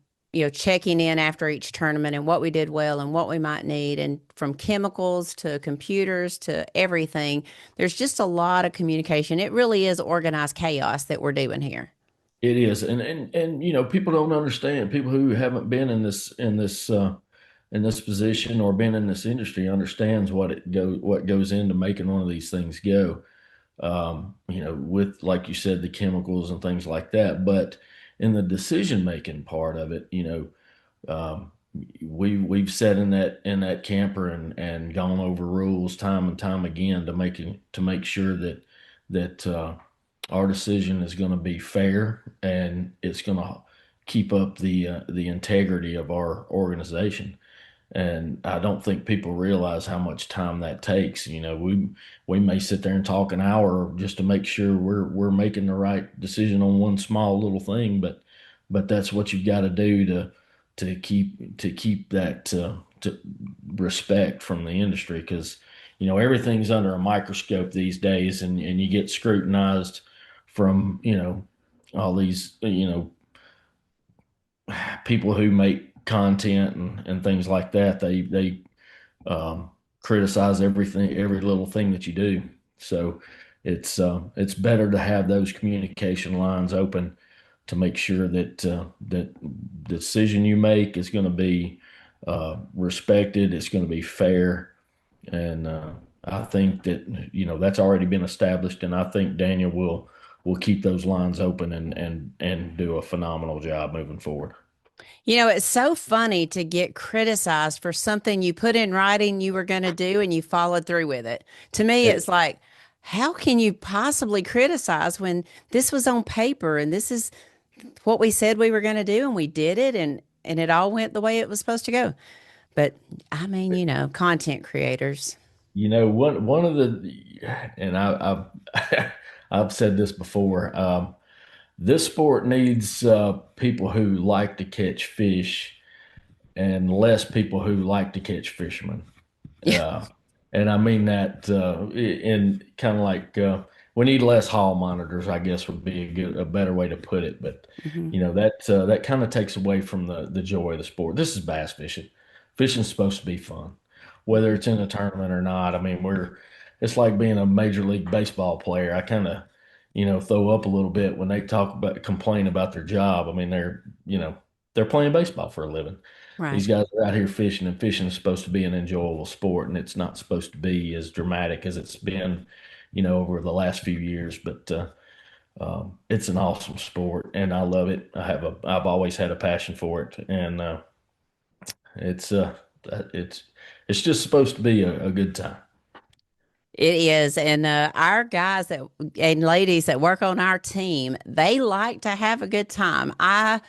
checking in after each tournament and what we did well and what we might need, and from chemicals to computers to everything, there's just a lot of communication. It really is organized chaos that we're doing here. It is, and people don't understand. People who haven't been in this position or been in this industry understands what goes into making one of these things go. With, like you said, the chemicals and things like that. But in the decision making part of it, um, we've sat in that camper and gone over rules time and time again to make sure that our decision is going to be fair, and it's going to keep up the integrity of our organization. And I don't think people realize how much time that takes. We may sit there and talk an hour just to make sure we're making the right decision on one small little thing, but that's what you've got to do to keep that to respect from the industry, because everything's under a microscope these days, and you get scrutinized from all these people who make content and things like that. They criticize everything, every little thing that you do. So it's better to have those communication lines open to make sure that the decision you make is going to be respected. It's going to be fair, and I think that that's already been established, and I think Daniel will keep those lines open and do a phenomenal job moving forward. It's so funny to get criticized for something you put in writing you were going to do and you followed through with it. To me, it's like, how can you possibly criticize when this was on paper and this is what we said we were going to do and we did it, and it all went the way it was supposed to go? But I mean, content creators. One of and I've I've said this before. This sport needs people who like to catch fish and less people who like to catch fishermen. Yeah. Uh, and I mean that in kind of like we need less hall monitors, I guess would be a better way to put it. But Mhm. that kind of takes away from the joy of the sport. This is bass fishing. Fishing's supposed to be fun, whether it's in a tournament or not. I mean, it's like being a major league baseball player. I kind of throw up a little bit when they complain about their job. I mean, they're playing baseball for a living. Right. These guys are out here fishing, and fishing is supposed to be an enjoyable sport, and it's not supposed to be as dramatic as it's been, over the last few years. But It's an awesome sport, and I love it. I've always had a passion for it, and it's it's it's just supposed to be a good time. It is. And our guys and ladies that work on our team, they like to have a good time. I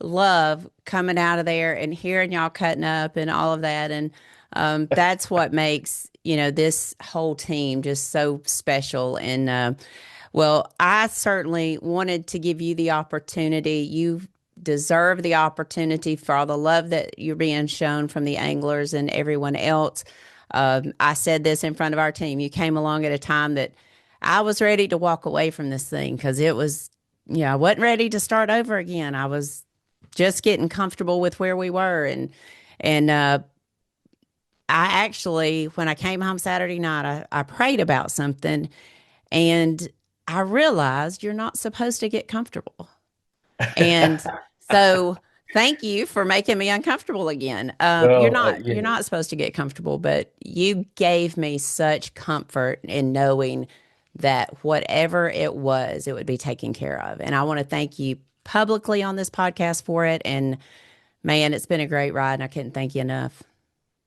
love coming out of there and hearing y'all cutting up and all of that. And that's what makes, this whole team just so special. And well, I certainly wanted to give you the opportunity. You deserve the opportunity for all the love that you're being shown from the anglers and everyone else. I said this in front of our team. You came along at a time that I was ready to walk away from this thing because it was, I wasn't ready to start over again. I was just getting comfortable with where we were. And I actually, when I came home Saturday night, I prayed about something and I realized you're not supposed to get comfortable. And so thank you for making me uncomfortable again. You're not supposed to get comfortable, but you gave me such comfort in knowing that whatever it was, it would be taken care of. And I want to thank you publicly on this podcast for it. And man, it's been a great ride, and I couldn't thank you enough.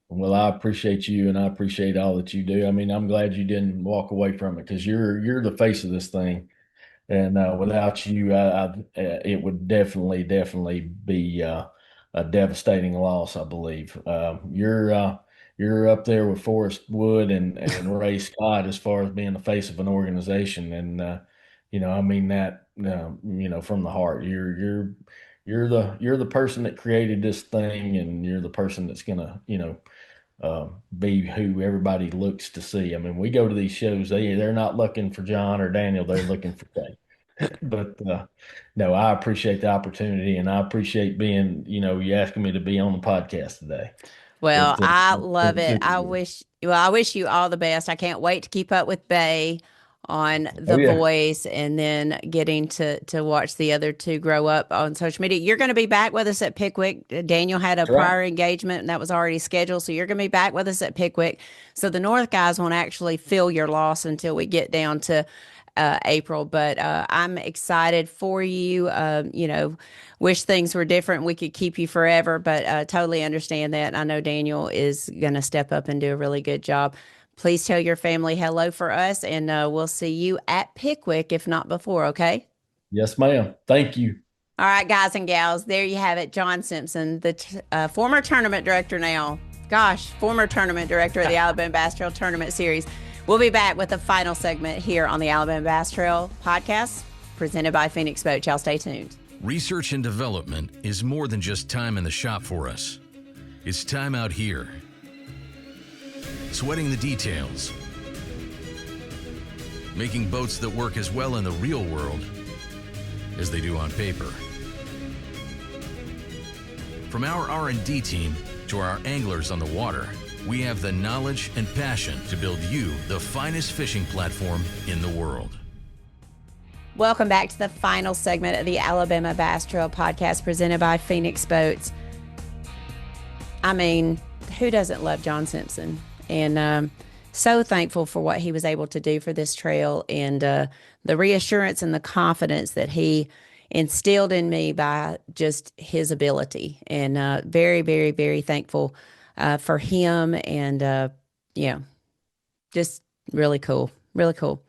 Well, I appreciate you, and I appreciate all that you do. I mean, I'm glad you didn't walk away from it because you're the face of this thing. And without you, it would definitely be a devastating loss, I believe. You're up there with Forrest Wood and Ray Scott as far as being the face of an organization, and I mean that from the heart. You're the person that created this thing, and you're the person that's gonna be who everybody looks to see. I mean, we go to these shows, they're not looking for John or Daniel, they're looking for Kate. But no, I appreciate the opportunity, and I appreciate being, you asking me to be on the podcast today. Well, I love it. I wish you all the best. I can't wait to keep up with Bay on The Voice, and then getting to watch the other two grow up on social media. You're going to be back with us at Pickwick. Daniel had a prior engagement, and that was already scheduled. So you're going to be back with us at Pickwick. So the North guys won't actually feel your loss until we get down to April. But I'm excited for you. Wish things were different. We could keep you forever, but totally understand that. I know Daniel is going to step up and do a really good job. Please tell your family hello for us, and we'll see you at Pickwick, if not before, okay? Yes, ma'am. Thank you. All right, guys and gals, there you have it. Jon Simpson, the former tournament director now. Gosh, former tournament director of the Alabama Bass Trail Tournament Series. We'll be back with the final segment here on the Alabama Bass Trail podcast, presented by Phoenix Boat. Y'all stay tuned. Research and development is more than just time in the shop for us. It's time out here. Sweating the details. Making boats that work as well in the real world as they do on paper. From our R&D team to our anglers on the water, we have the knowledge and passion to build you the finest fishing platform in the world. Welcome back to the final segment of the Alabama Bass Trail podcast, presented by Phoenix Boats. I mean, who doesn't love Jon Simpson? And so thankful for what he was able to do for this trail, and the reassurance and the confidence that he instilled in me by just his ability. And very, very, very thankful for him. And, just really cool. Really cool.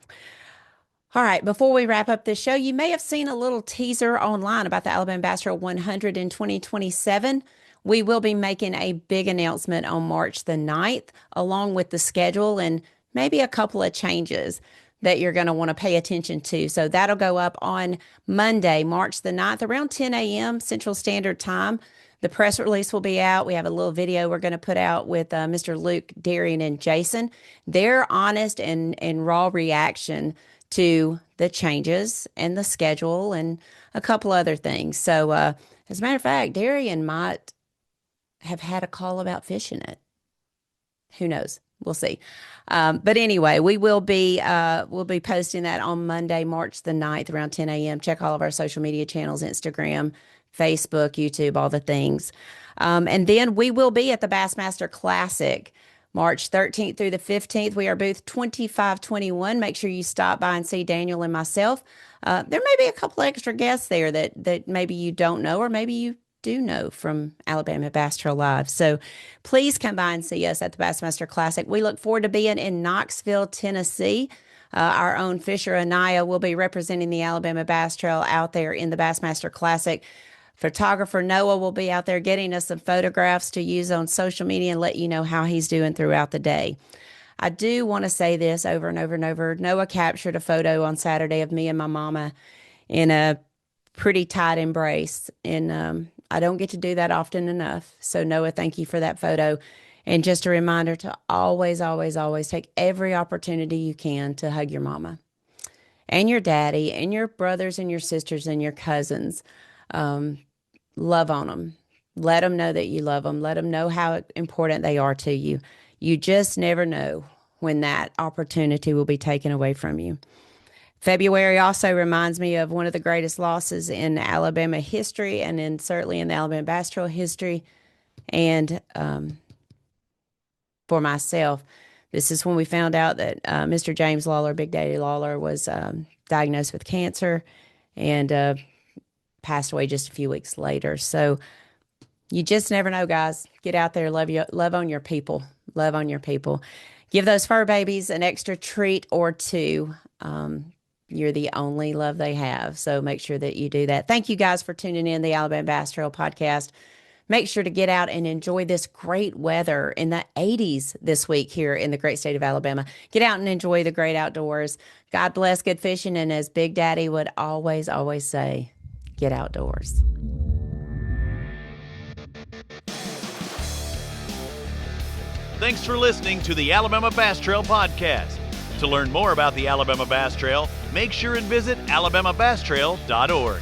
All right, before we wrap up this show, you may have seen a little teaser online about the Alabama Bass Trail 100 in 2027. We will be making a big announcement on March the 9th, along with the schedule and maybe a couple of changes that you're going to want to pay attention to. So that'll go up on Monday, March the 9th, around 10 a.m. Central Standard Time. The press release will be out. We have a little video we're going to put out with Mr. Luke, Darian, and Jason. Their honest and raw reaction to the changes and the schedule and a couple other things. So as a matter of fact, Darian might have had a call about fishing it. Who knows? We'll see. But anyway, we'll be posting that on Monday, March the 9th, around 10 a.m. Check all of our social media channels, Instagram, Facebook, YouTube, all the things. And then we will be at the Bassmaster Classic March 13th through the 15th. We are booth 2521. Make sure you stop by and see Daniel and myself. There may be a couple extra guests there that maybe you don't know, or maybe you do know from Alabama Bass Trail Live. So please come by and see us at the Bassmaster Classic. We look forward to being in Knoxville, Tennessee. Our own Fisher Anaya will be representing the Alabama Bass Trail out there in the Bassmaster Classic. Photographer Noah will be out there getting us some photographs to use on social media and let you know how he's doing throughout the day. I do want to say this over and over and over. Noah captured a photo on Saturday of me and my mama in a pretty tight embrace. And I don't get to do that often enough. So Noah, thank you for that photo. And just a reminder to always, always, always take every opportunity you can to hug your mama and your daddy and your brothers and your sisters and your cousins. Love on them. Let them know that you love them. Let them know how important they are to you. You just never know when that opportunity will be taken away from you. February also reminds me of one of the greatest losses in Alabama history, and certainly in the Alabama Bass Trail history. And for myself, this is when we found out that Mr. James Lawler, Big Daddy Lawler, was diagnosed with cancer and passed away just a few weeks later. So you just never know, guys. Get out there, love on your people. Love on your people. Give those fur babies an extra treat or two. You're the only love they have. So make sure that you do that. Thank you guys for tuning in the Alabama Bass Trail podcast. Make sure to get out and enjoy this great weather in the 80s this week here in the great state of Alabama. Get out and enjoy the great outdoors. God bless, good fishing. And as Big Daddy would always, always say, get outdoors. Thanks for listening to the Alabama Bass Trail podcast. To learn more about the Alabama Bass Trail, make sure and visit alabamabasstrail.org.